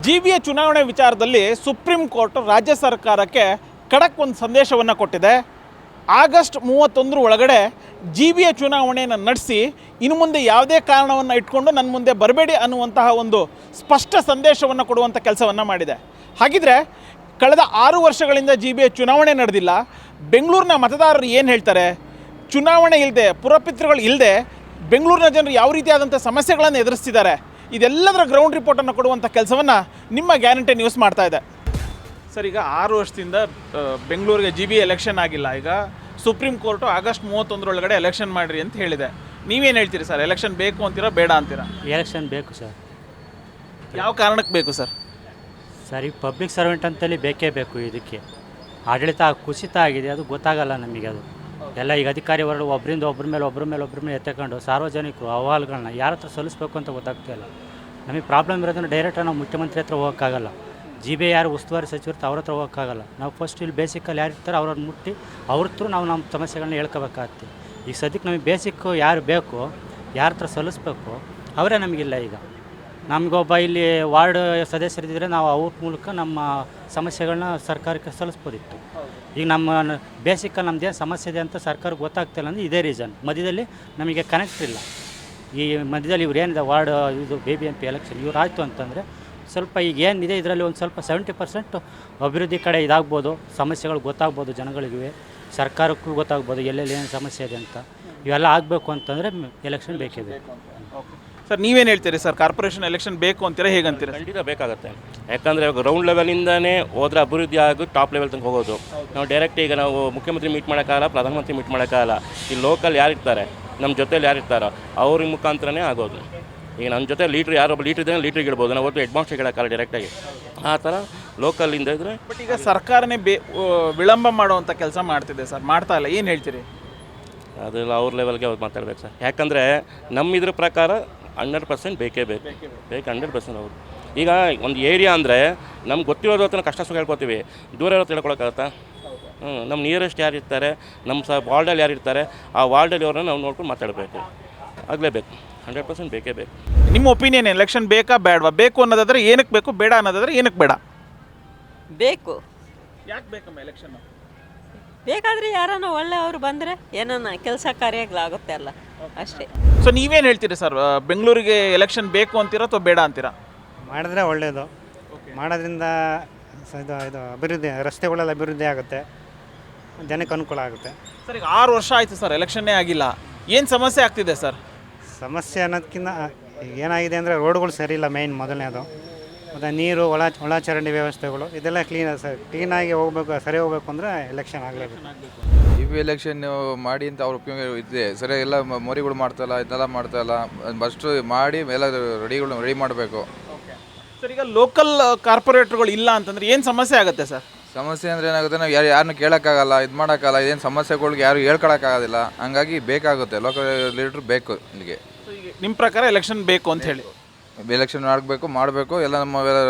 GBA ಚುನಾವಣೆ ವಿಚಾರದಲ್ಲಿ supreme court ರಾಜ್ಯ ಸರ್ಕಾರಕ್ಕೆ ಖಡಕ್ ಒಂದು ಸಂದೇಶವನ್ನು ಕೊಟ್ಟಿದೆ. ಆಗಸ್ಟ್ 31 ಒಳಗಡೆ GBA ಚುನಾವಣೆಯನ್ನು ನಡೆಸಿ ಇನ್ನು ಮುಂದೆ ಯಾವುದೇ ಕಾರಣವನ್ನು ಇಟ್ಕೊಂಡು ನನ್ನ ಮುಂದೆ ಬರಬೇಡಿ ಅನ್ನುವಂತಹ ಒಂದು ಸ್ಪಷ್ಟ ಸಂದೇಶವನ್ನು ಕೊಡುವಂಥ ಕೆಲಸವನ್ನು ಮಾಡಿದೆ. ಹಾಗಿದ್ರೆ ಕಳೆದ 6 ವರ್ಷಗಳಿಂದ GBA ಚುನಾವಣೆ ನಡೆದಿಲ್ಲ. ಬೆಂಗಳೂರಿನ ಮತದಾರರು ಏನು ಹೇಳ್ತಾರೆ? ಚುನಾವಣೆ ಇಲ್ಲದೆ, ಪುರಪಿತೃಗಳು ಇಲ್ಲದೆ ಬೆಂಗಳೂರಿನ ಜನರು ಯಾವ ರೀತಿಯಾದಂಥ ಸಮಸ್ಯೆಗಳನ್ನು ಎದುರಿಸ್ತಿದ್ದಾರೆ, ಇದೆಲ್ಲದರ ಗ್ರೌಂಡ್ ರಿಪೋರ್ಟನ್ನು ಕೊಡುವಂಥ ಕೆಲಸವನ್ನು ನಿಮ್ಮ ಗ್ಯಾರಂಟಿ ನ್ಯೂಸ್ ಮಾಡ್ತಾ ಇದೆ. ಸರ್, ಈಗ 6 ವರ್ಷದಿಂದ ಬೆಂಗಳೂರಿಗೆ GBA ಎಲೆಕ್ಷನ್ ಆಗಿಲ್ಲ. ಈಗ ಸುಪ್ರೀಂ ಕೋರ್ಟು ಆಗಸ್ಟ್ 31 ಒಳಗಡೆ ಎಲೆಕ್ಷನ್ ಮಾಡಿರಿ ಅಂತ ಹೇಳಿದೆ. ನೀವೇನು ಹೇಳ್ತೀರಿ ಸರ್? ಎಲೆಕ್ಷನ್ ಬೇಕು ಅಂತೀರಾ, ಬೇಡ ಅಂತೀರಾ? ಎಲೆಕ್ಷನ್ ಬೇಕು ಸರ್. ಯಾವ ಕಾರಣಕ್ಕೆ ಬೇಕು ಸರ್? ಸರ್, ಈಗ ಪಬ್ಲಿಕ್ ಸರ್ವೆಂಟ್ ಅಂತೇಳಿ ಬೇಕೇ ಬೇಕು. ಇದಕ್ಕೆ ಆಡಳಿತ ಕುಸಿತ ಆಗಿದೆ, ಅದು ಗೊತ್ತಾಗಲ್ಲ ನಮಗೆ. ಅದು ಎಲ್ಲ ಈಗ ಅಧಿಕಾರಿ ವರ್ಗ ಒಬ್ಬರ ಮೇಲೆ ಎತ್ತಕೊಂಡು ಸಾರ್ವಜನಿಕರು ಅಹವಾಲುಗಳನ್ನ ಯಾರ ಹತ್ರ ಸಲ್ಲಿಸ್ಬೇಕು ಅಂತ ಗೊತ್ತಾಗ್ತಾಯಿಲ್ಲ. ನಮಗೆ ಪ್ರಾಬ್ಲಮ್ ಇರೋದನ್ನು ಡೈರೆಕ್ಟಾಗಿ ನಾವು ಮುಖ್ಯಮಂತ್ರಿ ಹತ್ರ ಹೋಗೋಕ್ಕಾಗಲ್ಲ. GBA ಯಾರು ಉಸ್ತುವಾರಿ ಸಚಿವರು ಅವ್ರ ಹತ್ರ ಹೋಗೋಕ್ಕಾಗಲ್ಲ. ನಾವು ಫಸ್ಟ್ ಇಲ್ಲಿ ಬೇಸಿಕಲ್ಲಿ ಯಾರು ಇರ್ತಾರೆ ಅವ್ರನ್ನ ಮುಟ್ಟಿ ಅವ್ರ ಹತ್ರ ನಾವು ನಮ್ಮ ಸಮಸ್ಯೆಗಳನ್ನ ಹೇಳ್ಕೋಬೇಕಾಗತ್ತೆ. ಈಗ ಸದ್ಯಕ್ಕೆ ನಮಗೆ ಬೇಸಿಕ್ಕು ಯಾರು ಬೇಕು, ಯಾರ ಹತ್ರ ಸಲ್ಲಿಸ್ಬೇಕು ಅವರೇ ನಮಗಿಲ್ಲ. ಈಗ ನಮಗೊಬ್ಬ ಇಲ್ಲಿ ವಾರ್ಡ್ ಸದಸ್ಯರಿದ್ದರೆ ನಾವು ಅವ್ರ ಮೂಲಕ ನಮ್ಮ ಸಮಸ್ಯೆಗಳನ್ನ ಸರ್ಕಾರಕ್ಕೆ ಸಲ್ಲಿಸ್ಬೋದಿತ್ತು. ಈಗ ನಮ್ಮ ಬೇಸಿಕಲ್ಲಿ ನಮ್ಮದೇನು ಸಮಸ್ಯೆ ಇದೆ ಅಂತ ಸರ್ಕಾರಕ್ಕೆ ಗೊತ್ತಾಗ್ತಿಲ್ಲ ಅಂದರೆ ಇದೇ ರೀಸನ್. ಮಧ್ಯದಲ್ಲಿ ನಮಗೆ ಕನೆಕ್ಟ್ ಇಲ್ಲ. ಈ ಮಧ್ಯದಲ್ಲಿ ಇವ್ರು ಏನಿದೆ ವಾರ್ಡ್ ಇದು BBMP ಎಲೆಕ್ಷನ್ ಇವ್ರು ಆಯಿತು ಅಂತಂದರೆ ಸ್ವಲ್ಪ ಈಗ ಏನಿದೆ ಇದರಲ್ಲಿ ಒಂದು ಸ್ವಲ್ಪ 70% ಅಭಿವೃದ್ಧಿ ಕಡೆ ಇದಾಗ್ಬೋದು, ಸಮಸ್ಯೆಗಳು ಗೊತ್ತಾಗ್ಬೋದು ಜನಗಳಿಗೆ, ಸರ್ಕಾರಕ್ಕೂ ಗೊತ್ತಾಗ್ಬೋದು ಎಲ್ಲೆಲ್ಲಿ ಏನು ಸಮಸ್ಯೆ ಇದೆ ಅಂತ. ಇವೆಲ್ಲ ಆಗಬೇಕು ಅಂತಂದರೆ ಎಲೆಕ್ಷನ್ ಬೇಕೇ ಬೇಕು. ಸರ್, ನೀವೇನು ಹೇಳ್ತೀರಿ ಸರ್? ಕಾರ್ಪೊರೇಷನ್ ಎಲೆಕ್ಷನ್ ಬೇಕು ಅಂತೀರಾ, ಹೇಗಂತೀರಾ? ಖಂಡಿತ ಬೇಕಾಗುತ್ತೆ. ಯಾಕಂದರೆ ಗ್ರೌಂಡ್ ಲೆವೆಲಿಂದನೇ ಹೋದ್ರೆ ಅಭಿವೃದ್ಧಿ ಆಗಿ ಟಾಪ್ ಲೆವೆಲ್ ತನಕ ಹೋಗೋದು. ನಾವು ಡೈರೆಕ್ಟ್ ಈಗ ನಾವು ಮುಖ್ಯಮಂತ್ರಿ ಮೀಟ್ ಮಾಡೋಕ್ಕಾಗಲ್ಲ, ಪ್ರಧಾನಮಂತ್ರಿ ಮೀಟ್ ಮಾಡೋಕ್ಕಾಗಲ್ಲ. ಈ ಲೋಕಲ್ ಯಾರಿರ್ತಾರೆ, ನಮ್ಮ ಜೊತೆಲಿ ಯಾರಿರ್ತಾರೋ ಅವ್ರ ಮುಖಾಂತರನೇ ಆಗೋದು. ಈಗ ನನ್ನ ಜೊತೆ ಲೀಟ್ರ್ ಯಾರೊಬ್ಬ ಲೀಟ್ರ್ ಇದ್ದರೆ ಲೀಟ್ರಿಗೆ ಇಡ್ಬೋದು, ನಾವು ಒಟ್ಟು ಹೆಡ್ ಮಾಸ್ಟರ್ಗೆ ಹೇಳೋಕ್ಕಲ್ಲ ಡೈರೆಕ್ಟಾಗಿ. ಆ ಥರ ಲೋಕಲಿಂದ ಇದ್ದರೆ. ಬಟ್ ಈಗ ಸರ್ಕಾರನೇ ವಿಳಂಬ ಮಾಡುವಂಥ ಕೆಲಸ ಮಾಡ್ತಿದೆ ಸರ್, ಮಾಡ್ತಾ ಇಲ್ಲ. ಏನು ಹೇಳ್ತೀರಿ? ಅದೆಲ್ಲ ಅವ್ರ ಲೆವೆಲ್ಗೆ ಅವ್ರು ಮಾತಾಡ್ಬೇಕು ಸರ್. ಯಾಕಂದರೆ ನಮ್ಮ ಇದ್ರ ಪ್ರಕಾರ 100% ಬೇಕೇ ಬೇಕು 100% ಹೌದು. ಈಗ ಒಂದು ಏರಿಯಾ ಅಂದರೆ ನಮ್ಗೆ ಗೊತ್ತಿರೋದು ಹತ್ರ ಕಷ್ಟ ಸುಖ ಹೇಳ್ಕೊತೀವಿ, ದೂರ ಇರೋ ತಿಳ್ಕೊಳಕ್ಕಾಗತ್ತಾ? ನಮ್ಮ ನಿಯರೆಸ್ಟ್ ಯಾರು ಇರ್ತಾರೆ, ನಮ್ಮ ವಾರ್ಡಲ್ಲಿ ಯಾರು ಇರ್ತಾರೆ, ಆ ವಾರ್ಡಲ್ಲಿ ಅವ್ರನ್ನ ನಾವು ನೋಡ್ಕೊಂಡು ಮಾತಾಡಬೇಕು. ಆಗಲೇಬೇಕು, 100% ಬೇಕೇ ಬೇಕು. ನಿಮ್ಮ ಒಪಿನಿಯನ್, ಎಲೆಕ್ಷನ್ ಬೇಕಾ ಬೇಡವಾ? ಬೇಕು ಅನ್ನೋದಾದರೆ ಏನಕ್ಕೆ ಬೇಕು, ಬೇಡ ಅನ್ನೋದಾದರೆ ಏನಕ್ಕೆ ಬೇಡ? ಬೇಕು. ಯಾಕೆ ಬೇಕಮ್ಮ ಎಲೆಕ್ಷನ್? ಬೇಕಾದರೆ ಯಾರನ್ನ ಒಳ್ಳೆಯವರು ಬಂದರೆ ಏನನ್ನ ಕೆಲಸ ಕಾರ್ಯಗಳಾಗುತ್ತೆ ಅಲ್ಲ, ಅಷ್ಟೇ. ಸೊ ನೀವೇನು ಹೇಳ್ತೀರಿ ಸರ್? ಬೆಂಗಳೂರಿಗೆ ಎಲೆಕ್ಷನ್ ಬೇಕು ಅಂತೀರಾ ಅಥವಾ ಬೇಡ ಅಂತೀರಾ? ಮಾಡಿದ್ರೆ ಒಳ್ಳೆಯದು. ಮಾಡೋದ್ರಿಂದ ಇದು ಅಭಿವೃದ್ಧಿ, ರಸ್ತೆಗಳೆಲ್ಲ ಅಭಿವೃದ್ಧಿ ಆಗುತ್ತೆ, ಜನಕ್ಕೆ ಅನುಕೂಲ ಆಗುತ್ತೆ. ಸರ್, ಈಗ 6 ವರ್ಷ ಆಯಿತು ಸರ್, ಎಲೆಕ್ಷನ್ನೇ ಆಗಿಲ್ಲ. ಏನು ಸಮಸ್ಯೆ ಆಗ್ತಿದೆ ಸರ್? ಸಮಸ್ಯೆ ಅನ್ನೋದಕ್ಕಿಂತ ಏನಾಗಿದೆ ಅಂದರೆ ರೋಡ್ಗಳು ಸರಿ ಇಲ್ಲ, ಮೇಯ್ನ್ ಮೊದಲನೇದು. ಮತ್ತು ನೀರು, ಒಳಚರಂಡಿ ವ್ಯವಸ್ಥೆಗಳು ಇದೆಲ್ಲ ಕ್ಲೀನಾಗಿ ಹೋಗ್ಬೇಕು, ಸರಿ ಹೋಗ್ಬೇಕು ಅಂದರೆ ಎಲೆಕ್ಷನ್ ಆಗಲೇಬೇಕು. ಎಲೆಕ್ಷನ್ ಮಾಡಿ ಅಂತ ಅವ್ರ ಉಪಯೋಗ ಇದೆ. ಸರಿ, ಎಲ್ಲ ಮರಿಗಳು ಮಾಡ್ತಾಯಿಲ್ಲ, ಇದೆಲ್ಲ ಮಾಡ್ತಾಯಿಲ್ಲ. ಫಸ್ಟು ಮಾಡಿ ಎಲ್ಲ ರೆಡಿ ಮಾಡಬೇಕು. ಸರ್, ಈಗ ಲೋಕಲ್ ಕಾರ್ಪೊರೇಟ್ರುಗಳು ಇಲ್ಲ ಅಂತಂದರೆ ಏನು ಸಮಸ್ಯೆ ಆಗುತ್ತೆ ಸರ್? ಸಮಸ್ಯೆ ಅಂದರೆ ಏನಾಗುತ್ತೆ, ನಾವು ಯಾರನ್ನೂ ಕೇಳೋಕ್ಕಾಗಲ್ಲ, ಇದು ಮಾಡೋಕ್ಕಾಗಲ್ಲ, ಇದೇನು ಸಮಸ್ಯೆಗಳಿಗೆ ಯಾರು ಹೇಳ್ಕೊಳಕ್ಕಾಗೋದಿಲ್ಲ. ಹಂಗಾಗಿ ಬೇಕಾಗುತ್ತೆ, ಲೋಕಲ್ ಲೀಡ್ರ್ ಬೇಕು ಇಲ್ಲಿಗೆ. ನಿಮ್ಮ ಪ್ರಕಾರ ಎಲೆಕ್ಷನ್ ಬೇಕು ಅಂತ ಹೇಳಿ? ಎಲೆಕ್ಷನ್ ಮಾಡಬೇಕು, ಎಲ್ಲ ನಮ್ಮ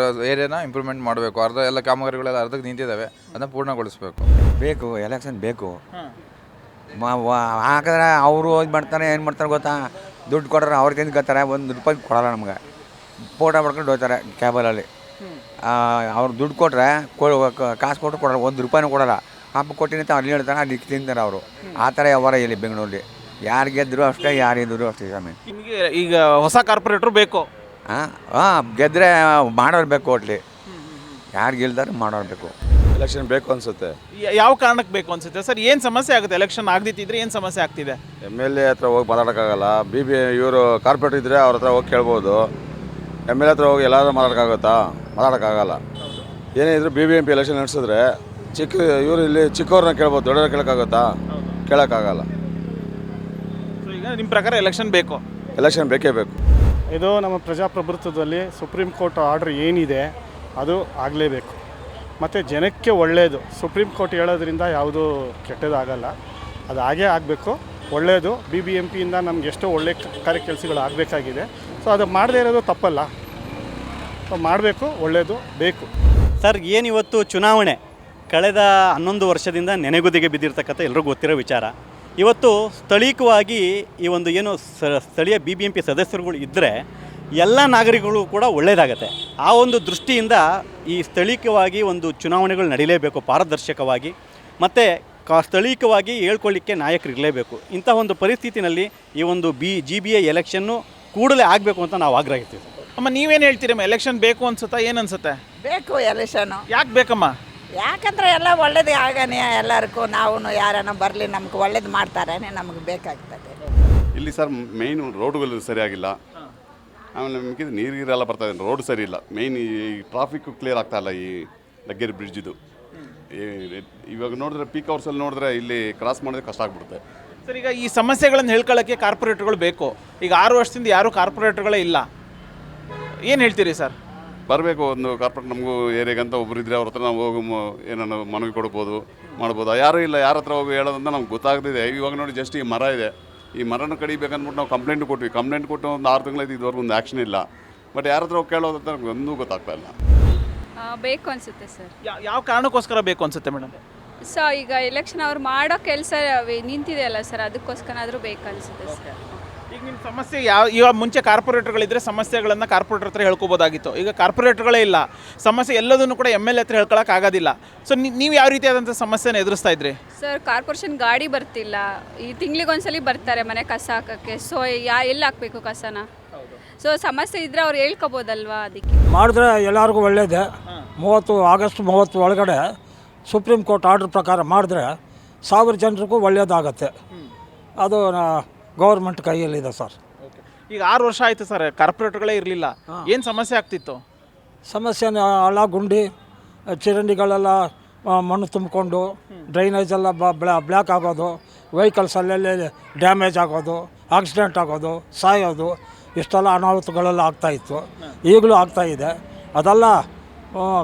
ಏರಿಯಾನ ಇಂಪ್ರೂವ್ಮೆಂಟ್ ಮಾಡಬೇಕು. ಎಲ್ಲ ಕಾಮಗಾರಿಗಳೆಲ್ಲ ಅರ್ಧಕ್ಕೆ ನಿಂತಿದ್ದಾವೆ, ಅದನ್ನ ಪೂರ್ಣಗೊಳಿಸ್ಬೇಕು. ಬೇಕು, ಎಲೆಕ್ಷನ್ ಬೇಕು. ಹಾಕಿದ್ರೆ ಅವರು ಇದು ಮಾಡ್ತಾರೆ, ಏನು ಮಾಡ್ತಾರೆ ಗೊತ್ತಾ? ದುಡ್ಡು ಕೊಡ್ರೆ ಅವ್ರು ತಿಂದು ಗೊತ್ತಾರೆ, ₹1 ಕೊಡಲ್ಲ ನಮ್ಗೆ. ಫೋಟೋ ಮಾಡ್ಕೊಂಡು ಹೋಗ್ತಾರೆ ಕ್ಯಾಬಲಲ್ಲಿ. ಅವ್ರು ದುಡ್ಡು ಕೊಟ್ಟರೆ ಕಾಸು ಕೊಟ್ಟರು ಕೊಡಲ್ಲ, ₹1 ಕೊಡಲ್ಲ. ಹಬ್ಬ ಕೊಟ್ಟಿನಿ ಅಂತ ಅಲ್ಲಿ ಹೇಳ್ತಾರೆ, ಅದಕ್ಕೆ ತಿಂತಾರೆ ಅವರು. ಆ ಥರ ವ್ಯವಹಾರ ಇಲ್ಲಿ ಬೆಂಗಳೂರಲ್ಲಿ. ಯಾರು ಗೆದ್ದರು ಅಷ್ಟೇ, ಯಾರು ಇದ್ದರು ಅಷ್ಟೇ ಸ್ವಾಮಿ. ನಿಮಗೆ ಈಗ ಹೊಸ ಕಾರ್ಪೊರೇಟ್ರು ಬೇಕು? ಗೆದ್ದರೆ ಮಾಡೋರು ಬೇಕು, ಒಟ್ಲಿ ಯಾರು ಗೆಲ್ದಾರೆ ಮಾಡೋರು ಬೇಕು. ಎಲೆಕ್ಷನ್ ಬೇಕು ಅನಿಸುತ್ತೆ. ಯಾವ ಕಾರಣಕ್ಕೆ ಬೇಕು ಅನಿಸುತ್ತೆ ಸರ್? ಏನು ಸಮಸ್ಯೆ ಆಗುತ್ತೆ? ಎಲೆಕ್ಷನ್ ಆಗದಿದ್ದರೆ ಏನು ಸಮಸ್ಯೆ ಆಗ್ತಿದೆ? MLA ಹತ್ರ ಹೋಗಿ ಮಾತಾಡೋಕ್ಕಾಗಲ್ಲ. ಇವರು ಕಾರ್ಪೊರೇಟ್ ಇದ್ದರೆ ಅವ್ರ ಹತ್ರ ಹೋಗಿ ಕೇಳ್ಬೋದು. MLA ಹತ್ರ ಹೋಗಿ ಎಲ್ಲಾದ್ರೂ ಮಾತಾಡೋಕ್ಕಾಗಲ್ಲ. ಏನೇ ಇದ್ರೂ BBMP ಎಲೆಕ್ಷನ್ ನಡೆಸಿದ್ರೆ ಇವರು ಇಲ್ಲಿ ಚಿಕ್ಕವ್ರನ್ನ ಕೇಳ್ಬೋದು, ದೊಡ್ಡವ್ರ ಕೇಳೋಕ್ಕಾಗುತ್ತಾ? ಕೇಳೋಕ್ಕಾಗಲ್ಲ. ಈಗ ನಿಮ್ಮ ಪ್ರಕಾರ ಎಲೆಕ್ಷನ್ ಬೇಕು? ಎಲೆಕ್ಷನ್ ಬೇಕೇ ಬೇಕು. ಇದು ನಮ್ಮ ಪ್ರಜಾಪ್ರಭುತ್ವದಲ್ಲಿ ಸುಪ್ರೀಂ ಕೋರ್ಟ್ ಆರ್ಡ್ರ್ ಏನಿದೆ ಅದು ಆಗಲೇಬೇಕು. ಮತ್ತು ಜನಕ್ಕೆ ಒಳ್ಳೆಯದು. ಸುಪ್ರೀಂ ಕೋರ್ಟ್ ಹೇಳೋದ್ರಿಂದ ಯಾವುದೂ ಕೆಟ್ಟದಾಗಲ್ಲ, ಅದು ಹಾಗೇ ಆಗಬೇಕು, ಒಳ್ಳೆಯದು. BBMPಯಿಂದ ನಮ್ಗೆ ಎಷ್ಟೋ ಒಳ್ಳೆ ಕೆಲಸಗಳು ಆಗಬೇಕಾಗಿದೆ. ಸೊ ಅದು ಮಾಡದೇ ಇರೋದು ತಪ್ಪಲ್ಲ, ಮಾಡಬೇಕು, ಒಳ್ಳೆಯದು, ಬೇಕು. ಸರ್, ಏನಿವತ್ತು ಚುನಾವಣೆ ಕಳೆದ 11 ವರ್ಷದಿಂದ ನೆನೆಗುದಿಗೆ ಬಿದ್ದಿರ್ತಕ್ಕಂಥ ಎಲ್ರಿಗೂ ಗೊತ್ತಿರೋ ವಿಚಾರ. ಇವತ್ತು ಸ್ಥಳೀಯವಾಗಿ ಈ ಒಂದು ಏನು ಸ್ಥಳೀಯ BBMP ಸದಸ್ಯರುಗಳು ಇದ್ದರೆ ಎಲ್ಲ ನಾಗರಿಕಗಳು ಕೂಡ ಒಳ್ಳೆಯದಾಗತ್ತೆ. ಆ ಒಂದು ದೃಷ್ಟಿಯಿಂದ ಈ ಸ್ಥಳೀಯವಾಗಿ ಒಂದು ಚುನಾವಣೆಗಳು ನಡೀಲೇಬೇಕು ಪಾರದರ್ಶಕವಾಗಿ, ಮತ್ತು ಸ್ಥಳೀಯವಾಗಿ ಹೇಳ್ಕೊಳ್ಳಿಕ್ಕೆ ನಾಯಕರು ಇರಲೇಬೇಕು. ಇಂಥ ಒಂದು ಪರಿಸ್ಥಿತಿನಲ್ಲಿ ಈ ಒಂದು GBA ಎಲೆಕ್ಷನ್ನು ಕೂಡಲೇ ಆಗಬೇಕು ಅಂತ ನಾವು ಆಗ್ರಹಿಸ್ತೀವಿ. ಅಮ್ಮ ನೀವೇನು ಹೇಳ್ತೀರಮ್ಮ? ಎಲೆಕ್ಷನ್ ಬೇಕು ಅನ್ಸುತ್ತಾ, ಏನು ಅನ್ಸುತ್ತೆ? ಬೇಕು ಎಲೆಕ್ಷನು. ಯಾಕೆ ಬೇಕಮ್ಮ? ಯಾಕಂದ್ರೆ ಎಲ್ಲ ಒಳ್ಳೇದು ಆಗನೆ ಎಲ್ಲರಿಗೂ, ನಾವು ಯಾರನ್ನ ಬರಲಿ ನಮ್ಗೆ ಒಳ್ಳೇದು ಮಾಡ್ತಾರೆ, ನಮಗೆ ಬೇಕಾಗ್ತದೆ. ಇಲ್ಲಿ ಸರ್ ಮೇಯ್ನು ರೋಡ್ಗಳು ಸರಿಯಾಗಿಲ್ಲ, ಆಮೇಲೆ ನಮಗೆ ನೀರೆಲ್ಲ ಬರ್ತಾಯಿದೆ, ರೋಡ್ ಸರಿ ಇಲ್ಲ. ಮೇಯ್ನ್ ಈ ಟ್ರಾಫಿಕ್ಕು ಕ್ಲಿಯರ್ ಆಗ್ತಾ ಇಲ್ಲ ಈ ಲಗ್ಗೇರಿ ಬ್ರಿಡ್ಜಿದು. ಇವಾಗ ನೋಡಿದ್ರೆ ಪೀಕ್ ಅವರ್ಸಲ್ಲಿ ನೋಡಿದ್ರೆ ಇಲ್ಲಿ ಕ್ರಾಸ್ ಮಾಡೋದು ಕಷ್ಟ ಆಗ್ಬಿಡುತ್ತೆ ಸರ್. ಈಗ ಈ ಸಮಸ್ಯೆಗಳನ್ನು ಹೇಳ್ಕೊಳ್ಳೋಕ್ಕೆ ಕಾರ್ಪೊರೇಟ್ಗಳು ಬೇಕು. ಈಗ 6 ವರ್ಷದಿಂದ ಯಾರೂ ಕಾರ್ಪೊರೇಟ್ಗಳೇ ಇಲ್ಲ, ಏನು ಹೇಳ್ತೀರಿ ಸರ್? ಬರಬೇಕು ಒಂದು ಕಾರ್ಪೊರೇಟ್, ನಮಗೂ ಏರಿಯಾಗಂತ ಒಬ್ಬರು ಇದ್ದರೆ ಅವ್ರ ಹತ್ರ ನಾವು ಹೋಗಿ ಏನೋ ಮನವಿ ಕೊಡ್ಬೋದು ಮಾಡ್ಬೋದು. ಯಾರೂ ಇಲ್ಲ, ಯಾರ ಹತ್ರ ಹೋಗಿ ಹೇಳೋದಂತ ನಮ್ಗೆ ಗೊತ್ತಾಗ್ತಿದೆ. ಇವಾಗ ನೋಡಿ ಜಸ್ಟ್ ಈ ಮರ ಇದೆ, ಈ ಮರನ ಕಡಿಬೇಕಂದ್ಬಿಟ್ಟು ನಾವು ಕಂಪ್ಲೇಂಟ್ ಕೊಟ್ವಿ. ಕಂಪ್ಲೇಂಟ್ ಕೊಟ್ಟು ಒಂದು 6 ತಿಂಗಳಾಯ್ತು, ಇದುವರೆಗೂ ಒಂದು ಆ್ಯಕ್ಷನ್ ಇಲ್ಲ. ಬಟ್ ಯಾರ ಹತ್ರ ಹೋಗಿ ಕೇಳೋದಂತ ನಮ್ಗೆ ಒಂದೂ ಗೊತ್ತಾಗ್ತಾ ಇಲ್ಲ. ಬೇಕು ಅನಿಸುತ್ತೆ ಸರ್. ಯಾವ ಕಾರಣಕ್ಕೋಸ್ಕರ ಬೇಕು ಅನ್ಸುತ್ತೆ ಮೇಡಮ್? ಸೊ ಈಗ ಎಲೆಕ್ಷನ್ ಅವ್ರು ಮಾಡೋ ಕೆಲಸ ನಿಂತಿದೆಯಲ್ಲ ಸರ್, ಅದಕ್ಕೋಸ್ಕರ ಬೇಕು ಅನಿಸುತ್ತೆ ಸರ್. ಈಗ ನಿಮ್ಮ ಸಮಸ್ಯೆ ಇವಾಗ ಮುಂಚೆ ಕಾರ್ಪೊರೇಟರ್ಗಳಿದ್ರೆ ಸಮಸ್ಯೆಗಳನ್ನು ಕಾರ್ಪೊರೇಟರ್ ಹತ್ರ ಹೇಳ್ಕೊಬೋದಾಗಿತ್ತು. ಈಗ ಕಾರ್ಪೊರೇಟರ್ಗಳೇ ಇಲ್ಲ, ಸಮಸ್ಯೆ ಎಲ್ಲದನ್ನು ಕೂಡ MLA ಹತ್ರ ಹೇಳ್ಕೊಳಕ್ಕೆ ಆಗೋದಿಲ್ಲ. ಸೊ ನೀವು ಯಾವ ರೀತಿಯಾದಂಥ ಸಮಸ್ಯೆನ ಎದುರಿಸ್ತಾ ಇದ್ರಿ? ಸರ್ ಕಾರ್ಪೊರೇಷನ್ ಗಾಡಿ ಬರ್ತಿಲ್ಲ, ಈ ತಿಂಗಳಿಗೊಂದ್ಸಲಿ ಬರ್ತಾರೆ ಮನೆ ಕಸ ಹಾಕೋಕ್ಕೆ. ಸೊ ಎಲ್ಲಿ ಹಾಕಬೇಕು ಕಸನ? ಸೊ ಸಮಸ್ಯೆ ಇದ್ದರೆ ಅವ್ರು ಹೇಳ್ಕೊಬೋದಲ್ವಾ? ಅದಕ್ಕೆ ಮಾಡಿದ್ರೆ ಎಲ್ಲರಿಗೂ ಒಳ್ಳೆಯದೇ. ಆಗಸ್ಟ್ 30 ಒಳಗಡೆ ಸುಪ್ರೀಂ ಕೋರ್ಟ್ ಆರ್ಡ್ರ್ ಪ್ರಕಾರ ಮಾಡಿದ್ರೆ 1000 ಜನರಿಗೂ ಒಳ್ಳೆಯದಾಗತ್ತೆ. ಅದು ಗೌರ್ಮೆಂಟ್ ಕೈಯಲ್ಲಿದೆ ಸರ್. ಈಗ 6 ವರ್ಷ ಆಯಿತು ಸರ್, ಕಾರ್ಪೊರೇಟ್ಗಳೇ ಇರಲಿಲ್ಲ. ಏನು ಸಮಸ್ಯೆ ಆಗ್ತಿತ್ತು? ಸಮಸ್ಯೆ ಹಳ್ಳ ಗುಂಡಿ ಚರಂಡಿಗಳೆಲ್ಲ ಮಣ್ಣು ತುಂಬಿಕೊಂಡು ಡ್ರೈನೇಜ್ ಎಲ್ಲ ಬ್ಲ್ಯಾಕ್ ಆಗೋದು, ವೆಹಿಕಲ್ಸ್ ಅಲ್ಲೆಲ್ಲಿ ಡ್ಯಾಮೇಜ್ ಆಗೋದು, ಆಕ್ಸಿಡೆಂಟ್ ಆಗೋದು, ಸಾಯೋದು, ಇಷ್ಟೆಲ್ಲ ಅನಾಹುತಗಳೆಲ್ಲ ಆಗ್ತಾಯಿತ್ತು. ಈಗಲೂ ಆಗ್ತಾಯಿದೆ. ಅದೆಲ್ಲ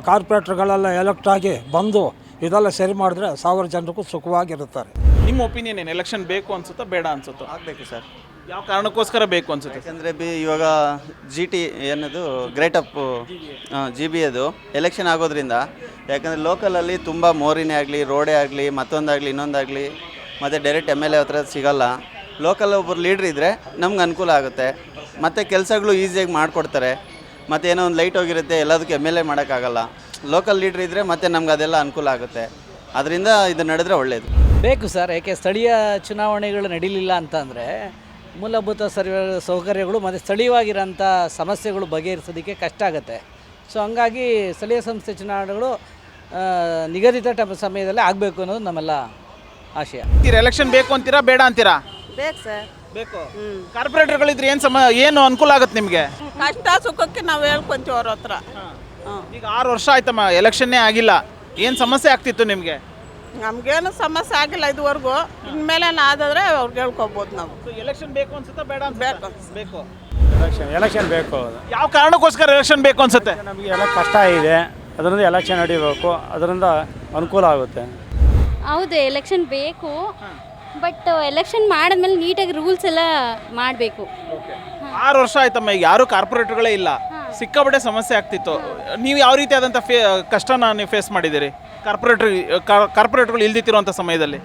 ಕಾರ್ಪೊರೇಟ್ರ್ಗಳೆಲ್ಲ ಎಲೆಕ್ಟ್ ಆಗಿ ಬಂದು ಇದೆಲ್ಲ ಸರಿ ಮಾಡಿದ್ರೆ 1000 ಜನರಿಗೂ ಸುಖವಾಗಿರುತ್ತಾರೆ. ನಿಮ್ಮ ಒಪಿನಿಯನ್ ಏನು? ಎಲೆಕ್ಷನ್ ಬೇಕು ಅನ್ಸುತ್ತಾ ಬೇಡ ಅನ್ಸುತ್ತೋ? ಆಗಬೇಕು ಸರ್. ಯಾವ ಕಾರಣಕ್ಕೋಸ್ಕರ ಬೇಕು ಅನ್ಸುತ್ತೆ? ಯಾಕಂದರೆ ಇವಾಗ GT ಏನದು ಗ್ರೇಟ್ ಅಪ್ GBAದು ಎಲೆಕ್ಷನ್ ಆಗೋದ್ರಿಂದ, ಯಾಕಂದರೆ ಲೋಕಲಲ್ಲಿ ತುಂಬ ಮೋರಿನೇ ಆಗಲಿ, ರೋಡೇ ಆಗಲಿ, ಮತ್ತೊಂದಾಗಲಿ ಇನ್ನೊಂದಾಗಲಿ, ಮತ್ತು ಡೈರೆಕ್ಟ್ MLA ಹತ್ರ ಸಿಗೋಲ್ಲ. ಲೋಕಲ್ ಒಬ್ಬರು ಲೀಡ್ರ್ ಇದ್ದರೆ ನಮ್ಗೆ ಅನುಕೂಲ ಆಗುತ್ತೆ, ಮತ್ತು ಕೆಲಸಗಳು ಈಸಿಯಾಗಿ ಮಾಡಿಕೊಡ್ತಾರೆ. ಮತ್ತು ಏನೋ ಒಂದು ಲೈಟ್ ಹೋಗಿರುತ್ತೆ, ಎಲ್ಲದಕ್ಕೂ MLA ಮಾಡೋಕ್ಕಾಗಲ್ಲ. ಲೋಕಲ್ ಲೀಡ್ರ್ ಇದ್ದರೆ ಮತ್ತು ನಮ್ಗೆ ಅದೆಲ್ಲ ಅನುಕೂಲ ಆಗುತ್ತೆ. ಅದರಿಂದ ಇದು ನಡೆದ್ರೆ ಒಳ್ಳೆಯದು. ಬೇಕು ಸರ್. ಯಾಕೆ ಸ್ಥಳೀಯ ಚುನಾವಣೆಗಳು ನಡೀಲಿಲ್ಲ ಅಂತಂದರೆ ಮೂಲಭೂತ ಸೌಕರ್ಯಗಳು ಮತ್ತು ಸ್ಥಳೀಯವಾಗಿರೋಂಥ ಸಮಸ್ಯೆಗಳು ಬಗೆಹರಿಸೋದಕ್ಕೆ ಕಷ್ಟ ಆಗುತ್ತೆ. ಸೊ ಹಂಗಾಗಿ ಸ್ಥಳೀಯ ಸಂಸ್ಥೆ ಚುನಾವಣೆಗಳು ನಿಗದಿತ ಸಮಯದಲ್ಲಿ ಆಗಬೇಕು ಅನ್ನೋದು ನಮ್ಮೆಲ್ಲ ಆಶಯ. ಎಲೆಕ್ಷನ್ ಬೇಕು ಅಂತೀರಾ ಬೇಡ ಅಂತೀರಾ? ಬೇಕು ಸರ್, ಬೇಕು. ಕಾರ್ಪೊರೇಟರ್ಗಳಿದ್ರೆ ಏನು ಅನುಕೂಲ ಆಗುತ್ತೆ ನಿಮಗೆ? ಕಷ್ಟ ಸುಖಕ್ಕೆ ನಾವು ಹೇಳ್ಕೊಂತೀವಿ ಅವ್ರ ಹತ್ರ. ಈಗ 6 ವರ್ಷ ಆಯ್ತಮ್ಮ, ಎಲೆಕ್ಷನ್ನೇ ಆಗಿಲ್ಲ. ಏನು ಸಮಸ್ಯೆ ಆಗ್ತಿತ್ತು ನಿಮಗೆ? ನಮಗೇನು ಸಮಸ್ಯೆ ಆಗಿಲ್ಲ ಇದುವರೆಗೂ. ಇನ್ಮೇಲೆ ಆದಾದ್ರೆ ಅವ್ರಿಗೆ ಹೇಳ್ಕೊಬೋದು ನಾವು. ಎಲೆಕ್ಷನ್ ಬೇಕು ಅನ್ಸುತ್ತಾ ಬೇಡ? ಬೇಕು. ಬೇಕು. ಎಲೆಕ್ಷನ್ ಬೇಕು. ಯಾವ ಕಾರಣಕ್ಕೋಸ್ಕರ ಎಲೆಕ್ಷನ್ ಬೇಕು ಅನ್ಸುತ್ತೆ? ನಮಗೆ ಎಲ್ಲ ಕಷ್ಟ ಇದೆ, ಅದರಿಂದ ಎಲೆಕ್ಷನ್ ನಡೀಬೇಕು, ಅದರಿಂದ ಅನುಕೂಲ ಆಗುತ್ತೆ. ಹೌದು, ಎಲೆಕ್ಷನ್ ಬೇಕು. ಬಟ್ ಎಲೆಕ್ಷನ್ ಮಾಡಿದ್ಮೇಲೆ ನೀಟಾಗಿ ರೂಲ್ಸ್ ಎಲ್ಲ ಮಾಡಬೇಕು. 6 ವರ್ಷ ಆಯ್ತಮ್ಮ, ಈಗ ಯಾರು ಕಾರ್ಪೊರೇಟರ್ಗಳೇ ಇಲ್ಲ, ಸಿಕ್ಕಾಪಟ್ಟೆ ಸಮಸ್ಯೆ ಆಗ್ತಿತ್ತು. ನೀವು ಯಾವ ರೀತಿ ಆದಂಥ ಕಷ್ಟನ ನೀವು ಫೇಸ್ ಮಾಡಿದ್ದೀರಿ ಕಾರ್ಪೊರೇಟ್ಗಳು ಇಲ್ದಿತ್ತಿರುವಂಥ ಸಮಯದಲ್ಲಿ?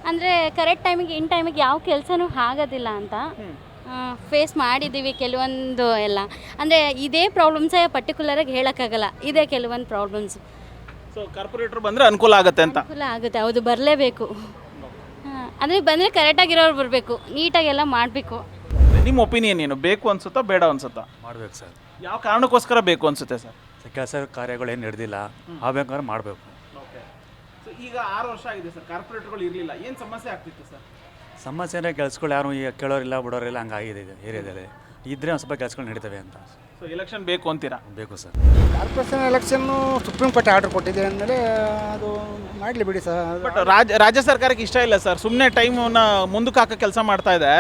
ಅಂದರೆ ಕರೆಕ್ಟ್ ಟೈಮಿಗೆ ಇನ್ ಟೈಮಿಗೆ ಯಾವ ಕೆಲಸನೂ ಆಗೋದಿಲ್ಲ ಅಂತ ಫೇಸ್ ಮಾಡಿದ್ದೀವಿ ಕೆಲವೊಂದು ಎಲ್ಲ. ಅಂದರೆ ಇದೇ ಪ್ರಾಬ್ಲಮ್ಸೇ ಪರ್ಟಿಕ್ಯುಲರಾಗಿ ಹೇಳೋಕ್ಕಾಗಲ್ಲ, ಇದೇ ಕೆಲವೊಂದು ಪ್ರಾಬ್ಲಮ್ಸು. ಸೊ ಕಾರ್ಪೊರೇಟರ್ ಬಂದರೆ ಅನುಕೂಲ ಆಗುತ್ತೆ ಅಂತ? ಅನುಕೂಲ ಆಗುತ್ತೆ, ಹೌದು, ಬರಲೇಬೇಕು. ಅಂದರೆ ಬಂದರೆ ಕರೆಕ್ಟಾಗಿರೋರು ಬರಬೇಕು, ನೀಟಾಗೆಲ್ಲ ಮಾಡಬೇಕು. ನಿಮ್ಮ ಒಪಿನಿಯನ್ ಏನು? ಬೇಕು ಅನ್ಸುತ್ತಾ ಬೇಡ ಅನ್ಸುತ್ತಾ? ಮಾಡಬೇಕು ಸರ್. ಯಾವ ಕಾರಣಕ್ಕೋಸ್ಕರ ಬೇಕು ಅನ್ಸುತ್ತೆ ಸರ್? ಕೆಲಸ ಕಾರ್ಯಗಳು ಏನು ನಡೆದಿಲ್ಲ, ಆಗಬೇಕಾದ್ರೆ ಮಾಡಬೇಕು. ಸೊ ಈಗ 6 ವರ್ಷ ಆಗಿದೆ ಸರ್, ಕಾರ್ಪೊರೇಟರ್ಗಳು ಇರಲಿಲ್ಲ, ಏನು ಸಮಸ್ಯೆ ಆಗ್ತಿತ್ತು ಸರ್? ಸಮಸ್ಯೆನೇ ಕೆಲಸಗಳು ಯಾರು ಈಗ ಕೇಳೋರಿಲ್ಲ ಬಿಡೋರಿಲ್ಲ, ಹಂಗಾಗಿದೆ ಇದೆ ಏರಿಯಾದಲ್ಲಿ. ಇದ್ದರೆ ಒಂದು ಸ್ವಲ್ಪ ಕೆಲಸಗಳು ನಡೀತವೆ ಅಂತ. ಸೊ ಎಲೆಕ್ಷನ್ ಬೇಕು ಅಂತೀರಾ? ಬೇಕು sir. Corporation election supreme court order ಕೊಟ್ಟಿದೆ ಅಂದಮೇಲೆ ಅದು ಮಾಡಲಿ ಬಿಡಿ ಸರ್. ಬಟ್ ರಾಜ್ಯ ಸರ್ಕಾರಕ್ಕೆ ಇಷ್ಟ ಇಲ್ಲ ಸರ್, ಸುಮ್ಮನೆ ಟೈಮನ್ನು ಮುಂದಕ್ಕೆ ಹಾಕೋ ಕೆಲಸ ಮಾಡ್ತಾ ಇದೆ.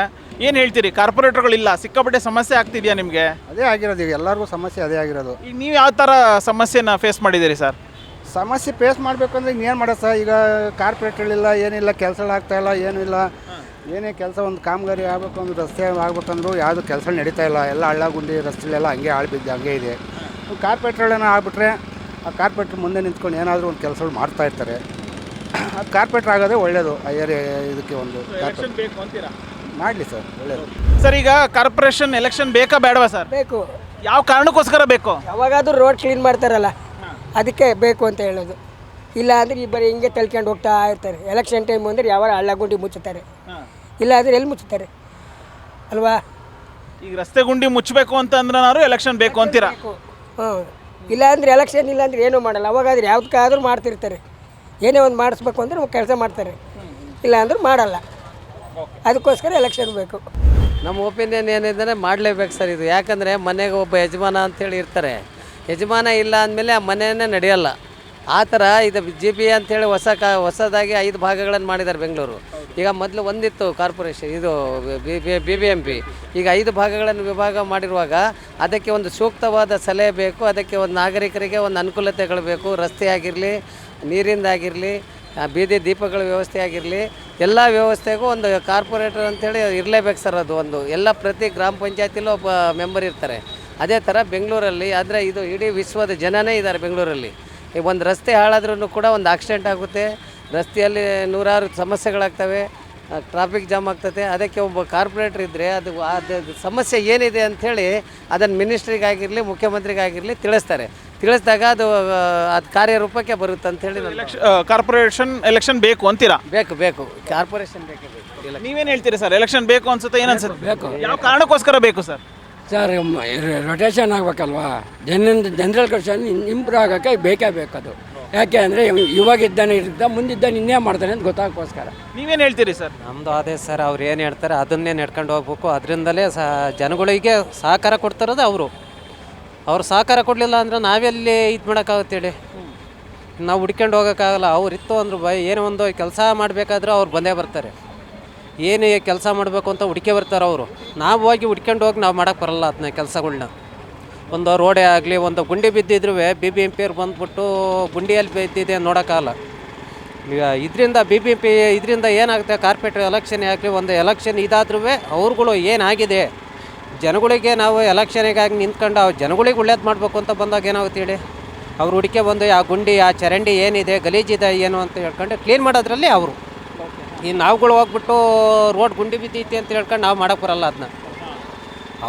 ಏನು ಹೇಳ್ತೀರಿ? ಕಾರ್ಪೊರೇಟರ್ಗಳಿಲ್ಲ, ಸಿಕ್ಕಾಪಟ್ಟೆ ಸಮಸ್ಯೆ ಆಗ್ತಿದೆಯಾ ನಿಮಗೆ? ಅದೇ ಆಗಿರೋದು, ಈಗ ಎಲ್ಲರಿಗೂ ಸಮಸ್ಯೆ ಅದೇ ಆಗಿರೋದು. ಈಗ ನೀವು ಯಾವ ಥರ ಸಮಸ್ಯೆನ ಫೇಸ್ ಮಾಡಿದ್ದೀರಿ ಸರ್? ಸಮಸ್ಯೆ ಫೇಸ್ ಮಾಡಬೇಕು ಅಂದರೆ ಇನ್ನೇನು ಮಾಡೋದು ಸರ್? ಈಗ ಕಾರ್ಪೊರೇಟ್ಗಳಿಲ್ಲ, ಏನಿಲ್ಲ, ಕೆಲಸಗಳು ಆಗ್ತಾಯಿಲ್ಲ, ಏನೂ ಇಲ್ಲ. ಏನೇ ಕೆಲಸ ಒಂದು ಕಾಮಗಾರಿ ಆಗಬೇಕು, ಒಂದು ರಸ್ತೆ ಆಗ್ಬೇಕಂದ್ರೂ ಯಾವುದು ಕೆಲಸ ನಡೀತಾ ಇಲ್ಲ. ಎಲ್ಲ ಹಳ್ಳ ಗುಂಡಿ ರಸ್ತೆಲೆಲ್ಲ ಹಂಗೆ ಬಿದ್ದು ಹಂಗೆ ಇದೆ. ಕಾರ್ಪೊರೇಟ್ಗಳೇನೋ ಆಗ್ಬಿಟ್ರೆ ಆ ಕಾರ್ಪೊರೇಟ್ರ್ ಮುಂದೆ ನಿಂತ್ಕೊಂಡು ಏನಾದರೂ ಒಂದು ಕೆಲಸಗಳು ಮಾಡ್ತಾಯಿರ್ತಾರೆ. ಅದು ಕಾರ್ಪೊರೇಟ್ರ್ ಆಗೋದೇ ಒಳ್ಳೆಯದು. ಆ ಏರಿಯಾ ಇದಕ್ಕೆ ಒಂದು ಬೇಕು ಅಂತೀರಾ? ಮಾಡಲಿ ಸರ್, ಒಳ್ಳೆಯದು. ಸರ್ ಈಗ ಕಾರ್ಪೊರೇಷನ್ ಎಲೆಕ್ಷನ್ ಬೇಕಾ ಬೇಡವಾ ಸರ್? ಬೇಕು. ಯಾವ ಕಾರಣಕ್ಕೋಸ್ಕರ ಬೇಕು? ಯಾವಾಗಾದ್ರೂ ರೋಡ್ ಕ್ಲೀನ್ ಮಾಡ್ತಾರಲ್ಲ ಅದಕ್ಕೆ ಬೇಕು ಅಂತ ಹೇಳೋದು. ಇಲ್ಲ ಅಂದರೆ ಈ ಬರೀ ಹಿಂಗೆ ತಳ್ಕೊಂಡು ಹೋಗ್ತಾ ಇರ್ತಾರೆ. ಎಲೆಕ್ಷನ್ ಟೈಮ್ ಅಂದರೆ ಯಾವ ಹಳ್ಳ ಗುಂಡಿ ಮುಚ್ಚುತ್ತಾರೆ, ಇಲ್ಲ ಅಂದರೆ ಎಲ್ಲಿ ಮುಚ್ಚುತ್ತಾರೆ ಅಲ್ವಾ? ಈಗ ರಸ್ತೆ ಗುಂಡಿ ಮುಚ್ಚಬೇಕು ಅಂತ ಅಂದ್ರೆ ಎಲೆಕ್ಷನ್ ಬೇಕು ಅಂತೀರಾ? ಹ್ಞೂ, ಇಲ್ಲ ಅಂದರೆ ಎಲೆಕ್ಷನ್ ಇಲ್ಲ ಅಂದರೆ ಏನೂ ಮಾಡಲ್ಲ. ಅವಾಗಾದ್ರೆ ಯಾವುದಕ್ಕಾದ್ರೂ ಮಾಡ್ತಿರ್ತಾರೆ. ಏನೇ ಒಂದು ಮಾಡಿಸ್ಬೇಕು ಅಂದರೆ ಕೆಲಸ ಮಾಡ್ತಾರೆ, ಇಲ್ಲ ಅಂದರೂ ಮಾಡಲ್ಲ. ಅದಕ್ಕೋಸ್ಕರ ಎಲೆಕ್ಷನ್ ಬೇಕು. ನಮ್ಮ ಒಪಿನಿಯನ್ ಏನಿದೆ ಮಾಡಲೇಬೇಕು ಸರ್ ಇದು. ಯಾಕಂದರೆ ಮನೆಗೆ ಒಬ್ಬ ಯಜಮಾನ ಅಂಥೇಳಿ ಇರ್ತಾರೆ. ಯಜಮಾನ ಇಲ್ಲ ಅಂದಮೇಲೆ ಆ ಮನೆಯೇ ನಡೆಯಲ್ಲ. ಆ ಥರ ಇದು GB ಅಂಥೇಳಿ ಹೊಸದಾಗಿ 5 ಭಾಗಗಳನ್ನು ಮಾಡಿದ್ದಾರೆ ಬೆಂಗಳೂರು. ಈಗ ಮೊದಲು ಒಂದಿತ್ತು ಕಾರ್ಪೊರೇಷನ್, ಇದು BBMP. ಈಗ 5 ಭಾಗಗಳನ್ನು ವಿಭಾಗ ಮಾಡಿರುವಾಗ ಅದಕ್ಕೆ ಒಂದು ಸೂಕ್ತವಾದ ಸಲಹೆ ಬೇಕು. ಅದಕ್ಕೆ ಒಂದು ನಾಗರಿಕರಿಗೆ ಒಂದು ಅನುಕೂಲತೆಗಳು ಬೇಕು. ರಸ್ತೆ ಆಗಿರಲಿ, ನೀರಿಂದಾಗಿರಲಿ, ಬೀದಿ ದೀಪಗಳ ವ್ಯವಸ್ಥೆ ಆಗಿರಲಿ, ಎಲ್ಲ ವ್ಯವಸ್ಥೆಗೂ ಒಂದು ಕಾರ್ಪೊರೇಟರ್ ಅಂಥೇಳಿ ಇರಲೇಬೇಕು ಸರ್. ಅದು ಒಂದು ಎಲ್ಲ ಪ್ರತಿ ಗ್ರಾಮ ಪಂಚಾಯತಿಲೂ ಒಬ್ಬ ಮೆಂಬರ್ ಇರ್ತಾರೆ. ಅದೇ ಥರ ಬೆಂಗಳೂರಲ್ಲಿ ಆದರೆ ಇದು ಇಡೀ ವಿಶ್ವದ ಜನನೇ ಇದ್ದಾರೆ ಬೆಂಗಳೂರಲ್ಲಿ. ಒಂದು ರಸ್ತೆ ಹಾಳಾದ್ರೂ ಕೂಡ ಒಂದು ಆಕ್ಸಿಡೆಂಟ್ ಆಗುತ್ತೆ, ರಸ್ತೆಯಲ್ಲಿ ನೂರಾರು ಸಮಸ್ಯೆಗಳಾಗ್ತವೆ, ಟ್ರಾಫಿಕ್ ಜಾಮ್ ಆಗ್ತದೆ. ಅದಕ್ಕೆ ಒಬ್ಬ ಕಾರ್ಪೊರೇಟರ್ ಇದ್ದರೆ ಅದು ಸಮಸ್ಯೆ ಏನಿದೆ ಅಂಥೇಳಿ ಅದನ್ನು ಮಿನಿಸ್ಟ್ರಿಗಾಗಿರಲಿ, ಮುಖ್ಯಮಂತ್ರಿಗಾಗಿರಲಿ ತಿಳಿಸಿದಾಗ ಅದು ಕಾರ್ಯರೂಪಕ್ಕೆ ಬರುತ್ತೆ ಅಂಥೇಳಿ. ಕಾರ್ಪೊರೇಷನ್ ಎಲೆಕ್ಷನ್ ಬೇಕು ಅಂತೀರಾ? ಬೇಕು ಕಾರ್ಪೊರೇಷನ್ ಬೇಕು. ನೀವೇನು ಹೇಳ್ತೀರಿ ಸರ್? ಎಲೆಕ್ಷನ್ ಬೇಕು ಅನ್ಸುತ್ತೆ, ಏನು ಅನ್ಸುತ್ತೆ? ಬೇಕು. ಯಾವ ಕಾರಣಕ್ಕೋಸ್ಕರ ಬೇಕು ಸರ್? ಸರ್ ರೊಟೇಷನ್ ಆಗಬೇಕಲ್ವಾ, ಜನರಲ್ ಕಲೆಕ್ಷನ್ ಇಂಪ್ರೂವ್ ಆಗೋಕ್ಕೆ ಬೇಕೇ ಬೇಕದು. ಯಾಕೆ ಅಂದರೆ ಇವಾಗಿದ್ದಾನೆ ಇರ್ತಾ ಮುಂದಿದ್ದಾನೆ ಇನ್ನೇ ಮಾಡ್ತಾನೆ ಅಂತ ಗೊತ್ತಾಗೋಕ್ಕೋಸ್ಕರ. ನೀವೇನು ಹೇಳ್ತೀರಿ ಸರ್? ನಮ್ಮದು ಅದೇ ಸರ್, ಅವ್ರು ಏನು ಹೇಳ್ತಾರೆ ಅದನ್ನೇ ನಡ್ಕೊಂಡು ಹೋಗ್ಬೇಕು. ಅದರಿಂದಲೇ ಜನಗಳಿಗೆ ಸಹಕಾರ ಕೊಡ್ತಾರದು ಅವರು. ಅವ್ರು ಸಹಕಾರ ಕೊಡಲಿಲ್ಲ ಅಂದರೆ ನಾವೆಲ್ಲಿ ಇದು ಮಾಡೋಕ್ಕಾಗುತ್ತೆ ಹೇಳಿ? ನಾವು ಹುಡ್ಕೊಂಡು ಹೋಗೋಕ್ಕಾಗಲ್ಲ. ಅವ್ರು ಇತ್ತು ಅಂದ್ರೆ ಏನೋ ಒಂದು ಕೆಲಸ ಮಾಡಬೇಕಾದ್ರೂ ಅವ್ರು ಬಂದೇ ಬರ್ತಾರೆ. ಏನು ಕೆಲಸ ಮಾಡಬೇಕು ಅಂತ ಹುಡುಕಿ ಬರ್ತಾರೆ ಅವರು. ನಾವು ಹೋಗಿ ಹುಡ್ಕೊಂಡು ಹೋಗಿ ನಾವು ಮಾಡೋಕ್ಕೆ ಬರಲ್ಲ ಅದನ್ನ ಕೆಲಸಗಳ್ನ. ಒಂದು ರೋಡೇ ಆಗಲಿ, ಒಂದು ಗುಂಡಿ ಬಿದ್ದಿದ್ರೂ BBMP ಅವ್ರು ಬಂದುಬಿಟ್ಟು ಗುಂಡಿಯಲ್ಲಿ ಬಿದ್ದಿದೆ ನೋಡೋಕ್ಕಾಗಲ್ಲ. ಈಗ ಇದರಿಂದ BBMP ಇದರಿಂದ ಏನಾಗುತ್ತೆ, ಕಾರ್ಪೊರೇಟರ್ ಎಲೆಕ್ಷನ್ ಆಗಲಿ, ಒಂದು ಎಲೆಕ್ಷನ್ ಇದಾದ್ರೂ ಅವ್ರುಗಳು ಏನಾಗಿದೆ ಜನಗಳಿಗೆ ನಾವು ಎಲೆಕ್ಷನಿಗಾಗಿ ನಿಂತ್ಕೊಂಡು ಅವ್ರು ಜನಗಳಿಗೆ ಒಳ್ಳೇದು ಮಾಡಬೇಕು ಅಂತ ಬಂದಾಗ ಏನಾಗುತ್ತೆ ಹೇಳಿ? ಅವ್ರು ಹುಡುಕೆ ಬಂದು ಆ ಗುಂಡಿ, ಆ ಚರಂಡಿ ಏನಿದೆ, ಗಲೀಜಿದೆ ಏನು ಅಂತ ಹೇಳ್ಕೊಂಡು ಕ್ಲೀನ್ ಮಾಡೋದ್ರಲ್ಲಿ ಅವರು. ಈ ನಾವುಗಳು ಹೋಗ್ಬಿಟ್ಟು ರೋಡ್ ಗುಂಡಿ ಬಿದ್ದೈತಿ ಅಂತ ಹೇಳ್ಕೊಂಡು ನಾವು ಮಾಡೋಕ್ಕೆ ಬರಲ್ಲ ಅದನ್ನ.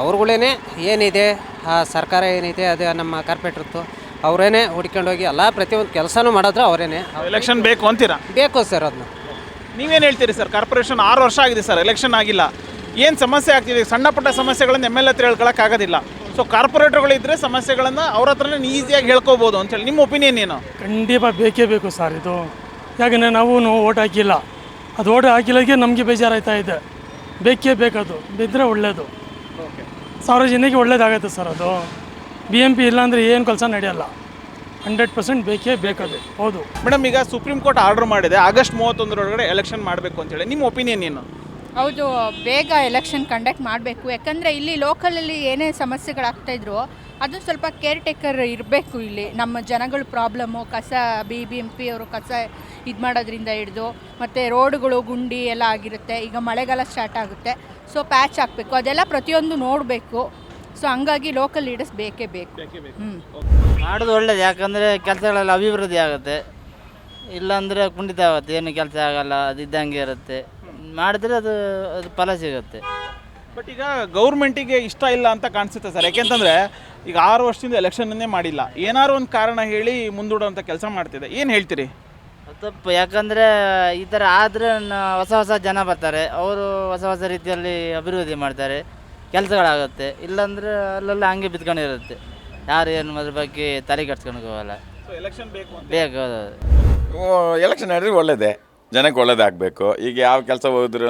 ಅವ್ರುಗಳೇ ಏನಿದೆ, ಆ ಸರ್ಕಾರ ಏನಿದೆ, ಅದೇ ನಮ್ಮ ಕಾರ್ಪೊರೇಟ್ರದ್ದು ಅವರೇನೆ ಹುಡ್ಕೊಂಡು ಹೋಗಿ ಎಲ್ಲ ಪ್ರತಿಯೊಂದು ಕೆಲಸನೂ ಮಾಡಿದ್ರೆ ಅವರೇನೆ. ಎಲೆಕ್ಷನ್ ಬೇಕು ಅಂತೀರಾ? ಬೇಕು ಸರ್. ಅದನ್ನ ನೀವೇನು ಹೇಳ್ತೀರಿ ಸರ್? ಕಾರ್ಪೊರೇಷನ್ 6 ವರ್ಷ ಆಗಿದೆ ಸರ್, ಎಲೆಕ್ಷನ್ ಆಗಿಲ್ಲ. ಏನು ಸಮಸ್ಯೆ ಆಗ್ತಿದೆ? ಸಣ್ಣ ಪುಟ್ಟ ಸಮಸ್ಯೆಗಳನ್ನು MLA ಹತ್ರ ಹೇಳ್ಕೊಳಕ್ಕಾಗೋದಿಲ್ಲ. ಸೊ ಕಾರ್ಪೊರೇಟರ್ಗಳಿದ್ದರೆ ಸಮಸ್ಯೆಗಳನ್ನು ಅವ್ರ ಹತ್ರನೇ ಈಸಿಯಾಗಿ ಹೇಳ್ಕೋಬೋದು ಅಂತೇಳಿ ನಿಮ್ಮ ಒಪಿನಿಯನ್ ಏನು? ಖಂಡಿತ ಬೇಕೇ ಬೇಕು ಸರ್ ಇದು. ಯಾಕಂದರೆ ನಾವು ಓಟ್ ಹಾಕಿಲ್ಲ, ಅದು ಓಟ್ ಹಾಕಿಲ್ಲಕ್ಕೆ ನಮಗೆ ಬೇಜಾರಾಯ್ತಾ ಇದೆ. ಬೇಕೇ ಬೇಕದು, ಬಿದ್ದರೆ ಒಳ್ಳೆಯದು, ಸಾರ್ವಜನಿಕ ಒಳ್ಳೇದಾಗತ್ತೆ ಸರ್. ಅದು BMP ಇಲ್ಲಾಂದರೆ ಏನು ಕೆಲಸ ನಡೆಯಲ್ಲ. 100% ಬೇಕೇ ಬೇಕದು. ಹೌದು ಮೇಡಮ್, ಈಗ ಸುಪ್ರೀಂ ಕೋರ್ಟ್ ಆರ್ಡರ್ ಮಾಡಿದೆ ಆಗಸ್ಟ್ 31 ಎಲೆಕ್ಷನ್ ಮಾಡಬೇಕು ಅಂತೇಳಿ. ನಿಮ್ಮ ಒಪಿನಿಯನ್ ಏನು? ಹೌದು, ಬೇಗ ಎಲೆಕ್ಷನ್ ಕಂಡಕ್ಟ್ ಮಾಡಬೇಕು. ಯಾಕಂದರೆ ಇಲ್ಲಿ ಲೋಕಲಲ್ಲಿ ಏನೇ ಸಮಸ್ಯೆಗಳಾಗ್ತಾಯಿದ್ರು ಅದು ಸ್ವಲ್ಪ ಕೇರ್ ಟೇಕರ್ ಇರಬೇಕು. ಇಲ್ಲಿ ನಮ್ಮ ಜನಗಳ ಪ್ರಾಬ್ಲಮ್ಮು, ಕಸ BBMP ಅವರು ಕಸ ಇದು ಮಾಡೋದ್ರಿಂದ ಹಿಡಿದು ಮತ್ತು ರೋಡ್ಗಳು ಗುಂಡಿ ಎಲ್ಲ ಆಗಿರುತ್ತೆ. ಈಗ ಮಳೆಗಾಲ ಸ್ಟಾರ್ಟ್ ಆಗುತ್ತೆ, ಸೊ ಪ್ಯಾಚ್ ಹಾಕಬೇಕು, ಅದೆಲ್ಲ ಪ್ರತಿಯೊಂದು ನೋಡಬೇಕು. ಸೊ ಹಂಗಾಗಿ ಲೋಕಲ್ ಲೀಡರ್ಸ್ ಬೇಕೇ ಬೇಕು. ಮಾಡೋದು ಒಳ್ಳೇದು, ಯಾಕಂದರೆ ಕೆಲಸಗಳೆಲ್ಲ ಅಭಿವೃದ್ಧಿ ಆಗುತ್ತೆ. ಇಲ್ಲಾಂದರೆ ಕುಂಠಿತ ಆಗುತ್ತೆ, ಏನು ಕೆಲಸ ಆಗಲ್ಲ, ಅದು ಇದ್ದಂಗೆ ಇರುತ್ತೆ. ಮಾಡಿದ್ರೆ ಅದು ಫಲ ಸಿಗುತ್ತೆ. ಬಟ್ ಈಗ ಗೌರ್ಮೆಂಟಿಗೆ ಇಷ್ಟ ಇಲ್ಲ ಅಂತ ಕಾಣಿಸುತ್ತೆ ಸರ್. ಯಾಕೆಂತಂದರೆ ಈಗ 6 ವರ್ಷದಿಂದ ಎಲೆಕ್ಷನ್ನೇ ಮಾಡಿಲ್ಲ, ಏನಾದ್ರು ಒಂದು ಕಾರಣ ಹೇಳಿ ಮುಂದೂಡುವಂಥ ಕೆಲಸ ಮಾಡ್ತಿದೆ. ಏನು ಹೇಳ್ತೀರಿ? ತಪ್ಪು, ಯಾಕಂದರೆ ಈ ಥರ ಆದರೆ ಹೊಸ ಜನ ಬರ್ತಾರೆ, ಅವರು ಹೊಸ ರೀತಿಯಲ್ಲಿ ಅಭಿವೃದ್ಧಿ ಮಾಡ್ತಾರೆ, ಕೆಲಸಗಳಾಗುತ್ತೆ. ಇಲ್ಲಾಂದರೆ ಅಲ್ಲೆಲ್ಲ ಹಂಗೆ ಬಿದ್ಕೊಂಡಿರುತ್ತೆ, ಯಾರು ಏನು ಅದ್ರ ಬಗ್ಗೆ ತಲೆ ಕೆಡ್ಸ್ಕೊಂಡು ಹೋಗಲ್ಲ. ಎಲೆಕ್ಷನ್ ಬೇಕು. ಎಲೆಕ್ಷನ್ ನಡೆದ್ರೆ ಒಳ್ಳೆಯದೇ, ಜನಕ್ಕೆ ಒಳ್ಳೇದಾಗಬೇಕು. ಈಗ ಯಾವ ಕೆಲಸ ಹೋದ್ರೂ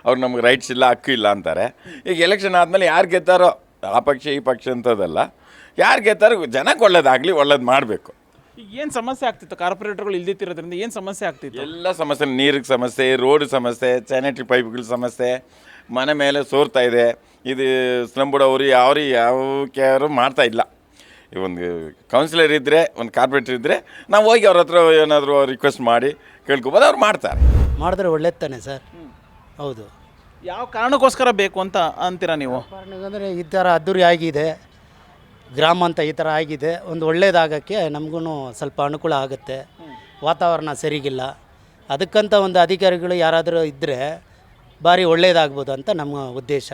ಅವ್ರು ನಮ್ಗೆ ರೈಟ್ಸ್ ಇಲ್ಲ, ಹಕ್ಕು ಇಲ್ಲ ಅಂತಾರೆ. ಈಗ ಎಲೆಕ್ಷನ್ ಆದಮೇಲೆ ಯಾರು ಗೆದ್ದಾರೋ, ಆ ಪಕ್ಷ ಈ ಪಕ್ಷ ಅಂತದಲ್ಲ, ಯಾರು ಗೆದ್ದಾರೋ ಜನಕ್ಕೆ ಒಳ್ಳೇದಾಗಲಿ, ಒಳ್ಳೇದು ಮಾಡಬೇಕು. ಈಗ ಏನು ಸಮಸ್ಯೆ ಆಗ್ತಿತ್ತು? ಕಾರ್ಪೊರೇಟರ್ಗಳು ಇಲ್ದಿತ್ತಿರೋದ್ರಿಂದ ಏನು ಸಮಸ್ಯೆ ಆಗ್ತಿತ್ತು? ಎಲ್ಲ ಸಮಸ್ಯೆ, ನೀರಿಗೆ ಸಮಸ್ಯೆ, ರೋಡ್ ಸಮಸ್ಯೆ, ಸ್ಯಾನಿಟರಿ ಪೈಪ್ಗಳ ಸಮಸ್ಯೆ, ಮನೆ ಮೇಲೆ ಸೋರ್ತಾ ಇದೆ. ಇದು ಸ್ಲಮ್ ಬೋರ್ಡ್ ಯಾವ ಕೇರು ಮಾಡ್ತಾ ಇಲ್ಲ. ಈ ಒಂದು ಕೌನ್ಸಿಲರ್ ಇದ್ದರೆ, ಒಂದು ಕಾರ್ಪೊರೇಟರ್ ಇದ್ದರೆ ನಾವು ಹೋಗಿ ಅವ್ರ ಹತ್ರ ಏನಾದರೂ ರಿಕ್ವೆಸ್ಟ್ ಮಾಡಿ ಕೇಳ್ಕೊಬೋದು, ಅವ್ರು ಮಾಡಿದ್ರೆ ಒಳ್ಳೇದು ತಾನೆ ಸರ್. ಹೌದು. ಯಾವ ಕಾರಣಕ್ಕೋಸ್ಕರ ಬೇಕು ಅಂತ ಅಂತೀರಾ ನೀವು? ಅಂದರೆ ಈ ಥರ ಅದ್ದೂರಿ ಆಗಿದೆ, ಗ್ರಾಮ ಅಂತ ಈ ಥರ ಆಗಿದೆ, ಒಂದು ಒಳ್ಳೇದಾಗೋಕ್ಕೆ ನಮಗೂ ಸ್ವಲ್ಪ ಅನುಕೂಲ ಆಗುತ್ತೆ. ವಾತಾವರಣ ಸರಿಗಿಲ್ಲ, ಅದಕ್ಕಂತ ಒಂದು ಅಧಿಕಾರಿಗಳು ಯಾರಾದರೂ ಇದ್ದರೆ ಭಾರಿ ಒಳ್ಳೆಯದಾಗ್ಬೋದು ಅಂತ ನಮ್ಮ ಉದ್ದೇಶ.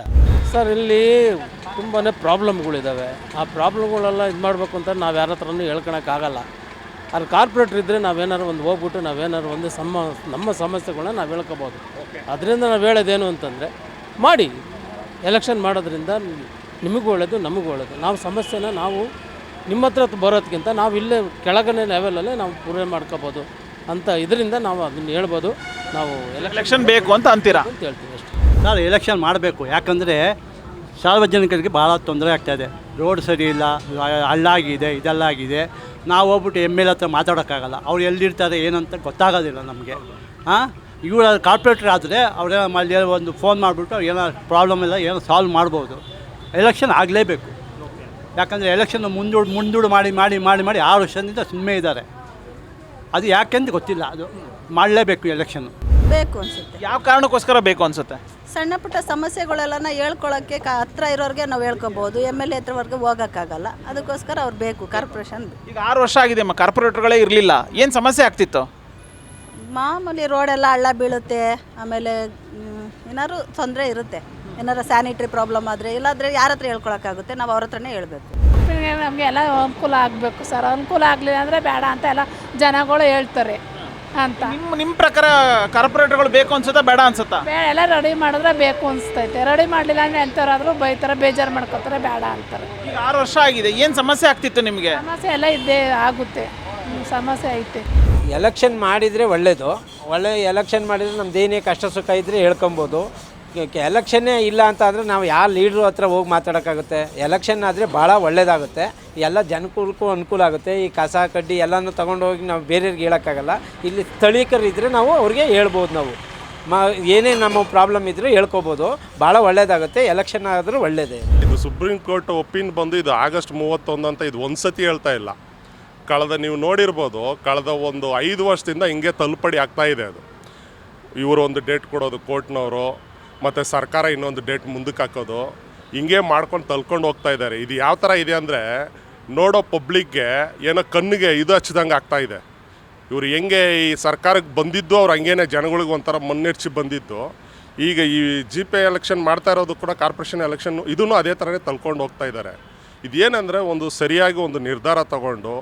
ಸರ್ ಇಲ್ಲಿ ತುಂಬಾ ಪ್ರಾಬ್ಲಮ್ಗಳಿದ್ದಾವೆ. ಆ ಪ್ರಾಬ್ಲಮ್ಗಳೆಲ್ಲ ಇದು ಮಾಡಬೇಕು ಅಂತ ನಾವು ಯಾರ ಹತ್ರನೂ ಹೇಳ್ಕೊಳಕ್ಕಾಗಲ್ಲ. ಅಲ್ಲಿ ಕಾರ್ಪೊರೇಟ್ರ್ ಇದ್ದರೆ ನಾವೇನಾದ್ರು ಒಂದು ಹೋಗ್ಬಿಟ್ಟು ನಾವೇನಾದ್ರು ಒಂದು ನಮ್ಮ ಸಮಸ್ಯೆಗಳನ್ನ ನಾವು ಹೇಳ್ಕೊಬೋದು. ಅದರಿಂದ ನಾವು ಹೇಳೋದೇನು ಅಂತಂದರೆ ಮಾಡಿ, ಎಲೆಕ್ಷನ್ ಮಾಡೋದ್ರಿಂದ ನಿಮಗೂ ಒಳ್ಳೆಯದು ನಮಗೂ ಒಳ್ಳೆಯದು. ನಾವು ಸಮಸ್ಯೆನ ನಾವು ನಿಮ್ಮ ಹತ್ರ ಬರೋದಕ್ಕಿಂತ ನಾವು ಇಲ್ಲೇ ಕೆಳಗನೆ ಲೆವೆಲಲ್ಲೇ ನಾವು ಪೂರೈಕೆ ಮಾಡ್ಕೋಬೋದು ಅಂತ ಇದರಿಂದ ನಾವು ಅದನ್ನು ಹೇಳ್ಬೋದು. ನಾವು ಎಲೆಕ್ಷನ್ ಬೇಕು ಅಂತ ಅಂತೀರಾ ಅಂತ ಹೇಳ್ತೀವಿ ಅಷ್ಟೇ. ಸರ್ ಎಲೆಕ್ಷನ್ ಮಾಡಬೇಕು, ಯಾಕಂದರೆ ಸಾರ್ವಜನಿಕರಿಗೆ ಭಾಳ ತೊಂದರೆ ಆಗ್ತಾಯಿದೆ. ರೋಡ್ ಸರಿ ಇಲ್ಲ, ಹಳ್ಳಾಗಿದೆ, ಇದೆಲ್ಲ ಆಗಿದೆ. ನಾವು ಹೋಗ್ಬಿಟ್ಟು MLA ಹತ್ರ ಮಾತಾಡೋಕ್ಕಾಗಲ್ಲ. ಅವ್ರು ಎಲ್ಲಿರ್ತಾರೆ ಏನಂತ ಗೊತ್ತಾಗೋದಿಲ್ಲ ನಮಗೆ. ಇವ್ರ ಕಾರ್ಪೊರೇಟ್ರ್ ಆದರೆ ಅವರೇ ಮಾಡಿ ಒಂದು ಫೋನ್ ಮಾಡಿಬಿಟ್ಟು ಏನೋ ಪ್ರಾಬ್ಲಮ್ ಇಲ್ಲ ಏನೋ ಸಾಲ್ವ್ ಮಾಡ್ಬೋದು. ಎಲೆಕ್ಷನ್ ಆಗಲೇಬೇಕು, ಯಾಕಂದರೆ ಎಲೆಕ್ಷನ್ ಮುಂದೂಡು ಮಾಡಿ ಮಾಡಿ ಮಾಡಿ ಮಾಡಿ 6 ವರ್ಷದಿಂದ ಸುಮ್ಮನೆ ಇದ್ದಾರೆ. ಅದು ಯಾಕೆಂತ ಗೊತ್ತಿಲ್ಲ, ಅದು ಮಾಡಲೇಬೇಕು ಎಲೆಕ್ಷನ್ನು. ಬೇಕು ಅನಿಸುತ್ತೆ. ಯಾವ ಕಾರಣಕ್ಕೋಸ್ಕರ ಬೇಕು ಅನಿಸುತ್ತೆ? ಸಣ್ಣ ಪುಟ್ಟ ಸಮಸ್ಯೆಗಳೆಲ್ಲ ಹೇಳ್ಕೊಳ್ಳೋಕ್ಕೆ ಹತ್ರ ಇರೋರಿಗೆ ನಾವು ಹೇಳ್ಕೊಬೋದು, MLA ಹತ್ರವರೆಗೆ ಹೋಗೋಕ್ಕಾಗಲ್ಲ. ಅದಕ್ಕೋಸ್ಕರ ಅವ್ರು ಬೇಕು, ಕಾರ್ಪೊರೇಷನ್. ಈಗ 6 ವರ್ಷ ಆಗಿದೆ ಅಮ್ಮ, ಕಾರ್ಪೊರೇಟರ್ಗಳೇ ಇರಲಿಲ್ಲ, ಏನು ಸಮಸ್ಯೆ ಆಗ್ತಿತ್ತು? ಮಾಮೂಲಿ ರೋಡೆಲ್ಲ ಹಳ್ಳ ಬೀಳುತ್ತೆ, ಆಮೇಲೆ ಏನಾದ್ರು ತೊಂದರೆ ಇರುತ್ತೆ. ಏನಾರು ಸ್ಯಾನಿಟ್ರಿ ಪ್ರಾಬ್ಲಮ್ ಆದರೆ ಇಲ್ಲಾಂದರೆ ಯಾರ ಹತ್ರ ಹೇಳ್ಕೊಳಕ್ಕಾಗುತ್ತೆ, ನಾವು ಅವ್ರ ಹತ್ರನೇ ಹೇಳಬೇಕು. ನಮಗೆ ಎಲ್ಲ ಅನುಕೂಲ ಆಗಬೇಕು ಸರ್. ಅನುಕೂಲ ಆಗಲಿಲ್ಲ ಅಂದರೆ ಬೇಡ ಅಂತ ಎಲ್ಲ ಜನಗಳು ಹೇಳ್ತಾರೆ ಅಂತ. ನಿಮ್ಮ ಪ್ರಕಾರ ಕಾರ್ಪೊರೇಟರ್ಗಳು ಬೇಕು ಅನ್ಸುತ್ತಾ ಬೇಡ ಅನ್ಸುತ್ತಾ? ಎಲ್ಲ ರೆಡಿ ಮಾಡಿದ್ರೆ ಬೇಕು ಅನಿಸ್ತೈತೆ. ರೆಡಿ ಮಾಡಲಿಲ್ಲ ಅಂದರೆ ಎಂಥವ್ರಾದರೂ ಬೈತಾರೆ, ಬೇಜಾರು ಮಾಡ್ಕೊತಾರೆ, ಬೇಡ ಅಂತಾರೆ. ಈಗ 6 ವರ್ಷ ಆಗಿದೆ, ಏನು ಸಮಸ್ಯೆ ಆಗ್ತಿತ್ತು ನಿಮಗೆ? ಸಮಸ್ಯೆ ಎಲ್ಲ ಇದ್ದೇ ಆಗುತ್ತೆ, ಸಮಸ್ಯೆ ಐತೆ. ಎಲೆಕ್ಷನ್ ಮಾಡಿದರೆ ಒಳ್ಳೆಯದು. ಎಲೆಕ್ಷನ್ ಮಾಡಿದರೆ ನಮ್ದು ಏನೇ ಕಷ್ಟ ಸುಖ ಇದ್ದರೆ ಹೇಳ್ಕೊಬೋದು. ಎಲೆಕ್ಷನ್ನೇ ಇಲ್ಲ ಅಂತ ಅಂದರೆ ನಾವು ಯಾವ ಲೀಡ್ರು ಹತ್ರ ಹೋಗಿ ಮಾತಾಡೋಕ್ಕಾಗುತ್ತೆ? ಎಲೆಕ್ಷನ್ ಆದರೆ ಭಾಳ ಒಳ್ಳೆಯದಾಗುತ್ತೆ, ಎಲ್ಲ ಜನಕ್ಕೂ ಅನುಕೂಲ ಆಗುತ್ತೆ. ಈ ಕಸ ಕಡ್ಡಿ ಎಲ್ಲನೂ ತೊಗೊಂಡೋಗಿ ನಾವು ಬೇರೆಯವ್ರಿಗೆ ಹೇಳೋಕ್ಕಾಗಲ್ಲ. ಇಲ್ಲಿ ಸ್ಥಳೀಕರಿದ್ದರೆ ನಾವು ಅವ್ರಿಗೆ ಹೇಳ್ಬೋದು. ನಾವು ಏನೇ ನಮ್ಮ ಪ್ರಾಬ್ಲಮ್ ಇದ್ದರೂ ಹೇಳ್ಕೊಬೋದು. ಭಾಳ ಒಳ್ಳೆಯದಾಗುತ್ತೆ. ಎಲೆಕ್ಷನ್ ಆದರೂ ಒಳ್ಳೆಯದೇ. ಇದು ಸುಪ್ರೀಂ ಕೋರ್ಟ್ ಒಪಿನ್ ಬಂದು ಇದು ಆಗಸ್ಟ್ 31 ಅಂತ ಇದು ಒಂದು ಸತಿ ಹೇಳ್ತಾ ಇಲ್ಲ. ನೀವು ನೋಡಿರ್ಬೋದು, ಕಳೆದ ಒಂದು 5 ವರ್ಷದಿಂದ ಹಿಂಗೆ ತಲುಪಡಿ ಆಗ್ತಾಯಿದೆ. ಅದು ಇವರು ಒಂದು ಡೇಟ್ ಕೊಡೋದು ಕೋರ್ಟ್ನವರು, ಮತ್ತು ಸರ್ಕಾರ ಇನ್ನೊಂದು ಡೇಟ್ ಮುಂದಕ್ಕೆ ಹಾಕೋದು, ಹಿಂಗೆ ಮಾಡ್ಕೊಂಡು ತಳ್ಕೊಂಡು ಹೋಗ್ತಾ ಇದ್ದಾರೆ. ಇದು ಯಾವ ಥರ ಇದೆ ಅಂದರೆ ನೋಡೋ ಪಬ್ಲಿಕ್ಗೆ ಏನೋ ಕಣ್ಣಿಗೆ ಇದು ಹಚ್ಚಿದಂಗೆ ಆಗ್ತಾಯಿದೆ. ಇವರು ಹೆಂಗೆ ಈ ಸರ್ಕಾರಕ್ಕೆ ಬಂದಿದ್ದು ಅವ್ರು ಹಂಗೇನೆ ಜನಗಳಿಗೆ ಒಂಥರ ಮುನ್ನೆಚ್ಚಿ ಬಂದಿದ್ದು. ಈಗ ಈ GP ಎಲೆಕ್ಷನ್ ಮಾಡ್ತಾ ಇರೋದು ಕೂಡ ಕಾರ್ಪೊರೇಷನ್ ಎಲೆಕ್ಷನ್ ಇದೂ ಅದೇ ಥರನೇ ತಳ್ಕೊಂಡು ಹೋಗ್ತಾ ಇದ್ದಾರೆ. ಇದೇನೆಂದರೆ ಒಂದು ಸರಿಯಾಗಿ ಒಂದು ನಿರ್ಧಾರ ತಗೊಂಡು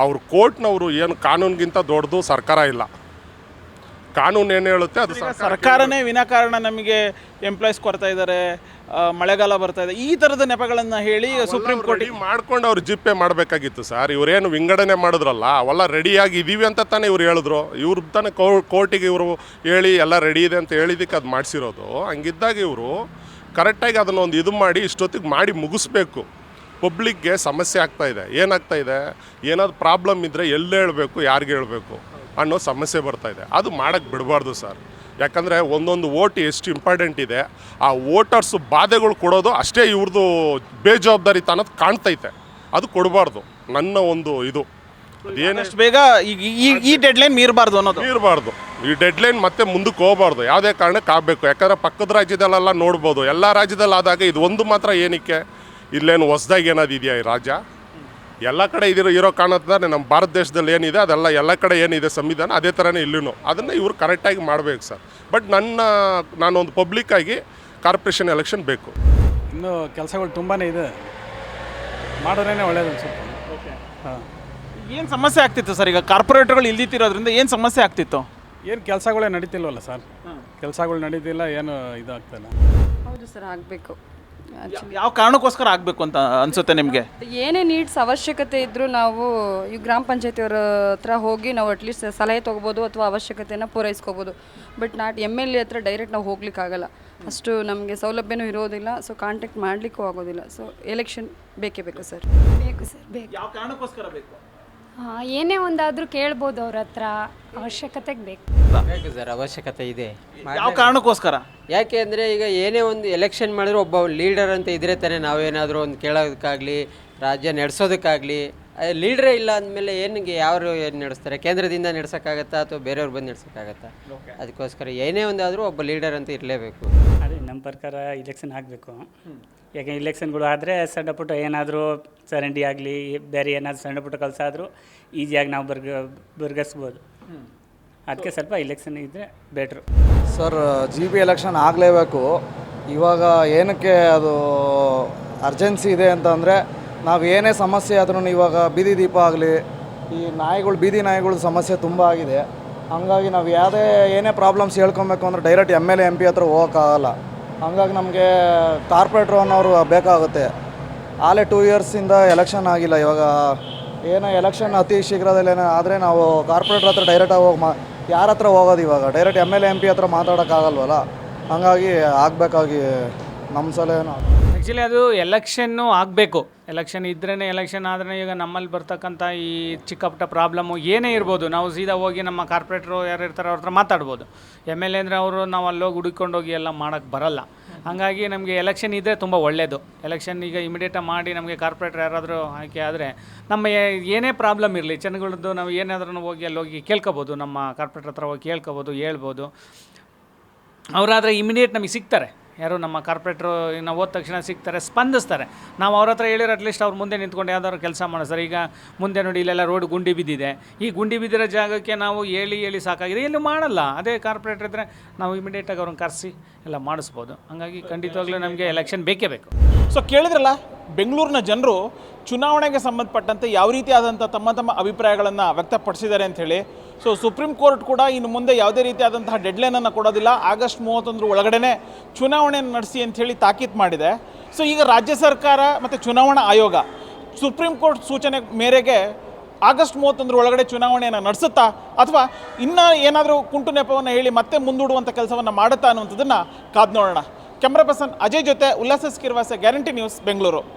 ಅವ್ರು ಕೋರ್ಟ್ನವರು ಏನು ಕಾನೂನಿಗಿಂತ ದೊಡ್ಡದು ಸರ್ಕಾರ ಇಲ್ಲ. ಕಾನೂನು ಏನು ಹೇಳುತ್ತೆ ಅದು ಸರ್ಕಾರನೇ ವಿನಾಕಾರಣ ನಮಗೆ ಎಂಪ್ಲಾಯ್ಸ್ ಕೊಡ್ತಾ ಇದ್ದಾರೆ, ಮಳೆಗಾಲ ಬರ್ತಾ ಇದೆ, ಈ ಥರದ ನೆಪಗಳನ್ನು ಹೇಳಿ ಸುಪ್ರೀಂ ಕೋರ್ಟ್ ಮಾಡ್ಕೊಂಡು ಅವ್ರು GP ಮಾಡಬೇಕಾಗಿತ್ತು ಸರ್. ಇವರೇನು ವಿಂಗಡಣೆ ಮಾಡಿದ್ರಲ್ಲ, ಅವೆಲ್ಲ ರೆಡಿಯಾಗಿ ಇದೀವಿ ಅಂತ ತಾನೇ ಇವ್ರು ಹೇಳಿದ್ರು. ಇವ್ರು ತಾನೇ ಕೋರ್ಟಿಗೆ ಇವರು ಹೇಳಿ ಎಲ್ಲ ರೆಡಿ ಇದೆ ಅಂತ ಹೇಳಿದ್ದಕ್ಕೆ ಅದು ಮಾಡಿಸಿರೋದು. ಹಂಗಿದ್ದಾಗ ಇವರು ಕರೆಕ್ಟಾಗಿ ಅದನ್ನೊಂದು ಇದು ಮಾಡಿ ಇಷ್ಟೊತ್ತಿಗೆ ಮಾಡಿ ಮುಗಿಸ್ಬೇಕು. ಪಬ್ಲಿಕ್ಗೆ ಸಮಸ್ಯೆ ಆಗ್ತಾಯಿದೆ. ಏನಾಗ್ತಾಯಿದೆ, ಏನಾದ್ರು ಪ್ರಾಬ್ಲಮ್ ಇದ್ದರೆ ಎಲ್ಲಿ ಹೇಳಬೇಕು, ಯಾರಿಗೆ ಹೇಳಬೇಕು ಅನ್ನೋ ಸಮಸ್ಯೆ ಬರ್ತಾಯಿದೆ. ಅದು ಮಾಡೋಕ್ಕೆ ಬಿಡಬಾರ್ದು ಸರ್. ಯಾಕಂದರೆ ಒಂದೊಂದು ಓಟ್ ಎಷ್ಟು ಇಂಪಾರ್ಟೆಂಟ್ ಇದೆ, ಆ ವೋಟರ್ಸು ಬಾಧೆಗಳು ಕೊಡೋದು ಅಷ್ಟೇ ಇವ್ರದ್ದು ಬೇಜವಾಬ್ದಾರಿತನದ ಕಾಣ್ತೈತೆ. ಅದು ಕೊಡಬಾರ್ದು ನನ್ನ ಒಂದು ಇದು. ಅದೇನಷ್ಟು ಬೇಗ ಈ ಡೆಡ್ಲೈನ್ ಮೀರಬಾರ್ದು ಅನ್ನೋದು. ಮೀರಬಾರ್ದು, ಈ ಡೆಡ್ಲೈನ್ ಮತ್ತೆ ಮುಂದಕ್ಕೆ ಹೋಗಬಾರ್ದು. ಯಾವುದೇ ಕಾರಣಕ್ಕೆ ಆಗಬೇಕು. ಯಾಕಂದರೆ ಪಕ್ಕದ ರಾಜ್ಯದಲ್ಲೆಲ್ಲ ನೋಡ್ಬೋದು, ಎಲ್ಲ ರಾಜ್ಯದಲ್ಲಿ ಆದಾಗ ಇದು ಒಂದು ಮಾತ್ರ ಏನಕ್ಕೆ ಇಲ್ಲೇನು ಹೊಸ್ದಾಗಿ ಏನಾದ್ರು ಇದೆಯಾ ಈ ರಾಜ್ಯ? ಎಲ್ಲ ಕಡೆ ಇರೋ ಕಾರಣದ ನಮ್ಮ ಭಾರತ ದೇಶದಲ್ಲಿ ಏನಿದೆ ಅದೆಲ್ಲ ಎಲ್ಲ ಕಡೆ ಏನಿದೆ ಸಂವಿಧಾನ ಅದೇ ಥರನೇ ಇಲ್ಲೂ ಅದನ್ನು ಇವರು ಕರೆಕ್ಟಾಗಿ ಮಾಡಬೇಕು ಸರ್. ಬಟ್ ನಾನೊಂದು ಪಬ್ಲಿಕ್ಕಾಗಿ ಕಾರ್ಪೊರೇಷನ್ ಎಲೆಕ್ಷನ್ ಬೇಕು. ಇನ್ನೂ ಕೆಲಸಗಳು ತುಂಬಾ ಇದೆ, ಮಾಡೋದ್ರೇ ಒಳ್ಳೇದು ಅನ್ಸುತ್ತೆ. ಹಾಂ, ಏನು ಸಮಸ್ಯೆ ಆಗ್ತಿತ್ತು ಸರ್? ಈಗ ಕಾರ್ಪೊರೇಟರ್ಗಳು ಇಲ್ದಿತ್ತಿರೋದ್ರಿಂದ ಏನು ಸಮಸ್ಯೆ ಆಗ್ತಿತ್ತು? ಏನು ಕೆಲಸಗಳೇ ನಡೀತಿಲ್ವಲ್ಲ ಸರ್. ಕೆಲಸಗಳು ನಡೀತಿಲ್ಲ, ಏನು ಇದಾಗ್ತಾಯಿಲ್ಲ. ಹೌದು ಸರ್, ಆಗಬೇಕು. ಯಾವ ಕಾರಣಕ್ಕೋಸ್ಕರ ಆಗಬೇಕು ಅಂತ ಅನಿಸುತ್ತೆ ನಿಮಗೆ? ಏನೇ ನೀಡ್ಸ್ ಅವಶ್ಯಕತೆ ಇದ್ದರೂ ನಾವು ಈ ಗ್ರಾಮ ಪಂಚಾಯತಿಯವರ ಹತ್ರ ಹೋಗಿ ನಾವು ಅಟ್ಲೀಸ್ಟ್ ಸಲಹೆ ತೊಗೋಬೋದು ಅಥವಾ ಅವಶ್ಯಕತೆಯನ್ನು ಪೂರೈಸ್ಕೋಬೋದು. ಬಟ್ MLA ಹತ್ರ ಡೈರೆಕ್ಟ್ ನಾವು ಹೋಗ್ಲಿಕ್ಕಾಗಲ್ಲ, ಅಷ್ಟು ನಮಗೆ ಸೌಲಭ್ಯನೂ ಇರೋದಿಲ್ಲ. ಸೊ ಕಾಂಟ್ಯಾಕ್ಟ್ ಮಾಡಲಿಕ್ಕೂ ಆಗೋದಿಲ್ಲ. ಸೊ ಎಲೆಕ್ಷನ್ ಬೇಕೇ ಬೇಕು ಸರ್. ಬೇಕು ಸರ್, ಬೇಕು. ಯಾವ ಕಾರಣಕ್ಕೋಸ್ಕರ ಬೇಕು? ಏನೇ ಒಂದಾದರೂ ಕೇಳ್ಬೋದು ಅವ್ರ ಹತ್ರ, ಅವಶ್ಯಕತೆಗೆ ಬೇಕು. ಬೇಕು ಸರ್, ಅವಶ್ಯಕತೆ ಇದೆ. ಯಾವ ಕಾರಣಕ್ಕೋಸ್ಕರ? ಯಾಕೆ ಅಂದರೆ ಈಗ ಏನೇ ಒಂದು ಎಲೆಕ್ಷನ್ ಮಾಡಿದ್ರು ಒಬ್ಬ ಲೀಡರ್ ಅಂತ ಇದ್ರೆ ತಾನೇ ನಾವೇನಾದರೂ ಒಂದು ಕೇಳೋದಕ್ಕಾಗಲಿ ರಾಜ್ಯ ನಡೆಸೋದಕ್ಕಾಗಲಿ. ಲೀಡ್ರೇ ಇಲ್ಲ ಅಂದಮೇಲೆ ಏನಿಗೆ ಯಾರು ಏನು ನಡೆಸ್ತಾರೆ? ಕೇಂದ್ರದಿಂದ ನಡೆಸೋಕ್ಕಾಗತ್ತಾ ಅಥವಾ ಬೇರೆಯವ್ರು ಬಂದು ನಡೆಸೋಕ್ಕಾಗತ್ತಾ? ಅದಕ್ಕೋಸ್ಕರ ಏನೇ ಒಂದಾದರೂ ಒಬ್ಬ ಲೀಡರ್ ಅಂತ ಇರಲೇಬೇಕು. ಅದೇ ನಮ್ಮ ಪ್ರಕಾರ ಎಲೆಕ್ಷನ್ ಆಗಬೇಕು. ಯಾಕೆ ಇಲೆಕ್ಷನ್ಗಳು ಆದರೆ ಸಣ್ಣ ಪುಟ್ಟ ಏನಾದರೂ ಚರಂಡಿ ಆಗಲಿ ಬೇರೆ ಏನಾದರೂ ಸಣ್ಣ ಪುಟ್ಟ ಕೆಲಸ ಆದರೂ ಈಸಿಯಾಗಿ ನಾವು ಬರ್ಗಿಸ್ಬೋದು. ಅದಕ್ಕೆ ಸ್ವಲ್ಪ ಎಲೆಕ್ಷನ್ ಇದ್ದರೆ ಬೆಟ್ರು. ಸರ್ GB ಎಲೆಕ್ಷನ್ ಆಗಲೇಬೇಕು. ಇವಾಗ ಏನಕ್ಕೆ ಅದು ಅರ್ಜೆನ್ಸಿ ಇದೆ ಅಂತಂದರೆ ನಾವು ಏನೇ ಸಮಸ್ಯೆ ಆದ್ರೂ ಇವಾಗ ಬೀದಿ ದೀಪ ಆಗಲಿ ಈ ನಾಯಿಗಳು ಬೀದಿ ನಾಯಿಗಳ ಸಮಸ್ಯೆ ತುಂಬ ಆಗಿದೆ. ಹಂಗಾಗಿ ನಾವು ಏನೇ ಪ್ರಾಬ್ಲಮ್ಸ್ ಹೇಳ್ಕೊಬೇಕು ಅಂದರೆ ಡೈರೆಕ್ಟ್ MLA MP ಹತ್ರ ಹೋಗೋಕ್ಕಾಗಲ್ಲ. ಹಂಗಾಗಿ ನಮಗೆ ಕಾರ್ಪೊರೇಟ್ರು ಅನ್ನೋರು ಬೇಕಾಗುತ್ತೆ. ಆಲೇ 2 ಇಯರ್ಸಿಂದ ಎಲೆಕ್ಷನ್ ಆಗಿಲ್ಲ. ಇವಾಗ ಏನೋ ಎಲೆಕ್ಷನ್ ಅತಿ ಶೀಘ್ರದಲ್ಲಿ ಏನೋ ಆದರೆ ನಾವು ಕಾರ್ಪೊರೇಟ್ರ್ ಹತ್ರ ಡೈರೆಕ್ಟಾಗಿ ಹೋಗಿ ಯಾರ ಹತ್ರ ಹೋಗೋದು ಇವಾಗ ಡೈರೆಕ್ಟ್ MLA MP ಹತ್ರ ಮಾತಾಡೋಕ್ಕಾಗಲ್ವಲ್ಲ. ಹಾಗಾಗಿ ಆಗಬೇಕಾಗಿ ನಮ್ಮ ಸಲಹೆನೂ ಆ್ಯಕ್ಚುಲಿ ಅದು ಎಲೆಕ್ಷನ್ನು ಆಗಬೇಕು. ಎಲೆಕ್ಷನ್ ಇದ್ರೇ ಎಲೆಕ್ಷನ್ ಆದ್ರೆ ಈಗ ನಮ್ಮಲ್ಲಿ ಬರ್ತಕ್ಕಂಥ ಈ ಚಿಕ್ಕ ಪುಟ್ಟ ಪ್ರಾಬ್ಲಮ್ಮು ಏನೇ ಇರ್ಬೋದು ನಾವು ಸೀದಾ ಹೋಗಿ ನಮ್ಮ ಕಾರ್ಪೊರೇಟ್ರು ಯಾರು ಇರ್ತಾರೆ ಅವ್ರ ಹತ್ರ ಮಾತಾಡ್ಬೋದು. MLA ಅಂದರೆ ಅವರು ನಾವು ಅಲ್ಲೋಗಿ ಹುಡುಕೊಂಡೋಗಿ ಎಲ್ಲ ಮಾಡೋಕ್ಕೆ ಬರಲ್ಲ. ಹಾಗಾಗಿ ನಮಗೆ ಎಲೆಕ್ಷನ್ ಇದ್ದರೆ ತುಂಬ ಒಳ್ಳೆಯದು. ಎಲೆಕ್ಷನ್ ಈಗ ಇಮಿಡಿಯೇಟಾಗಿ ಮಾಡಿ ನಮಗೆ ಕಾರ್ಪೊರೇಟ್ರ್ ಯಾರಾದರೂ ಆಯ್ಕೆ ಆದರೆ ನಮ್ಮ ಏನೇ ಪ್ರಾಬ್ಲಮ್ ಇರಲಿ ಜನಗಳದ್ದು ನಾವು ಏನಾದ್ರೂ ಹೋಗಿ ಅಲ್ಲೋಗಿ ಕೇಳ್ಕೊಬೋದು. ನಮ್ಮ ಕಾರ್ಪೊರೇಟ್ರ್ ಹತ್ರ ಹೋಗಿ ಕೇಳ್ಕೊಬೋದು, ಹೇಳ್ಬೋದು. ಅವರಾದರೆ ಇಮಿಡಿಯೇಟ್ ನಮಗೆ ಸಿಗ್ತಾರೆ. ಯಾರು ನಮ್ಮ ಕಾರ್ಪೊರೇಟ್ರು ನಾವು ಹೋದ ತಕ್ಷಣ ಸಿಗ್ತಾರೆ, ಸ್ಪಂದಿಸ್ತಾರೆ. ನಾವು ಅವ್ರ ಹತ್ರ ಹೇಳಿರೋ ಅಟ್ಲೀಸ್ಟ್ ಅವ್ರು ಮುಂದೆ ನಿಂತ್ಕೊಂಡು ಯಾವ್ದಾದ್ರು ಕೆಲಸ ಮಾಡಿಸ್ತಾರೆ. ಈಗ ಮುಂದೆ ನೋಡಿ ಇಲ್ಲೆಲ್ಲ ರೋಡ್ ಗುಂಡಿ ಬಿದ್ದಿದೆ. ಈ ಗುಂಡಿ ಬಿದ್ದಿರೋ ಜಾಗಕ್ಕೆ ನಾವು ಹೇಳಿ ಸಾಕಾಗಿದೆ, ಎಲ್ಲೂ ಮಾಡಲ್ಲ. ಅದೇ ಕಾರ್ಪೊರೇಟ್ರ್ ಇದ್ದರೆ ನಾವು ಇಮಿಡಿಯೇಟಾಗಿ ಅವ್ರನ್ನ ಕರೆಸಿ ಎಲ್ಲ ಮಾಡಿಸ್ಬೋದು. ಹಾಗಾಗಿ ಖಂಡಿತವಾಗ್ಲೂ ನಮಗೆ ಎಲೆಕ್ಷನ್ ಬೇಕೇ ಬೇಕು. ಸೊ ಕೇಳಿದ್ರಲ್ಲ, ಬೆಂಗಳೂರಿನ ಜನರು ಚುನಾವಣೆಗೆ ಸಂಬಂಧಪಟ್ಟಂತೆ ಯಾವ ರೀತಿಯಾದಂಥ ತಮ್ಮ ಅಭಿಪ್ರಾಯಗಳನ್ನು ವ್ಯಕ್ತಪಡಿಸಿದ್ದಾರೆ ಅಂಥೇಳಿ. ಸೊ ಸುಪ್ರೀಂ ಕೋರ್ಟ್ ಕೂಡ ಇನ್ನು ಮುಂದೆ ಯಾವುದೇ ರೀತಿಯಾದಂತಹ ಡೆಡ್ಲೈನನ್ನು ಕೊಡೋದಿಲ್ಲ, ಆಗಸ್ಟ್ 31 ಒಳಗಡೆ ಚುನಾವಣೆಯನ್ನು ನಡೆಸಿ ಅಂಥೇಳಿ ತಾಕೀತು ಮಾಡಿದೆ. ಸೊ ಈಗ ರಾಜ್ಯ ಸರ್ಕಾರ ಮತ್ತು ಚುನಾವಣಾ ಆಯೋಗ ಸುಪ್ರೀಂ ಕೋರ್ಟ್ ಸೂಚನೆ ಮೇರೆಗೆ ಆಗಸ್ಟ್ 31 ಒಳಗಡೆ ಚುನಾವಣೆಯನ್ನು ನಡೆಸುತ್ತಾ ಅಥವಾ ಇನ್ನೂ ಏನಾದರೂ ಕುಂಟು ನೆಪವನ್ನು ಹೇಳಿ ಮತ್ತೆ ಮುಂದೂಡುವಂಥ ಕೆಲಸವನ್ನು ಮಾಡುತ್ತಾ ಅನ್ನುವಂಥದ್ದನ್ನು ಕಾದು ನೋಡೋಣ. ಕ್ಯಾಮ್ರಾ ಪರ್ಸನ್ ಅಜಯ್ ಜೊತೆ ಉಲ್ಲಾಸ ಸ್ಕಿರ್ವಾಸ, ಗ್ಯಾರಂಟಿ ನ್ಯೂಸ್, ಬೆಂಗಳೂರು.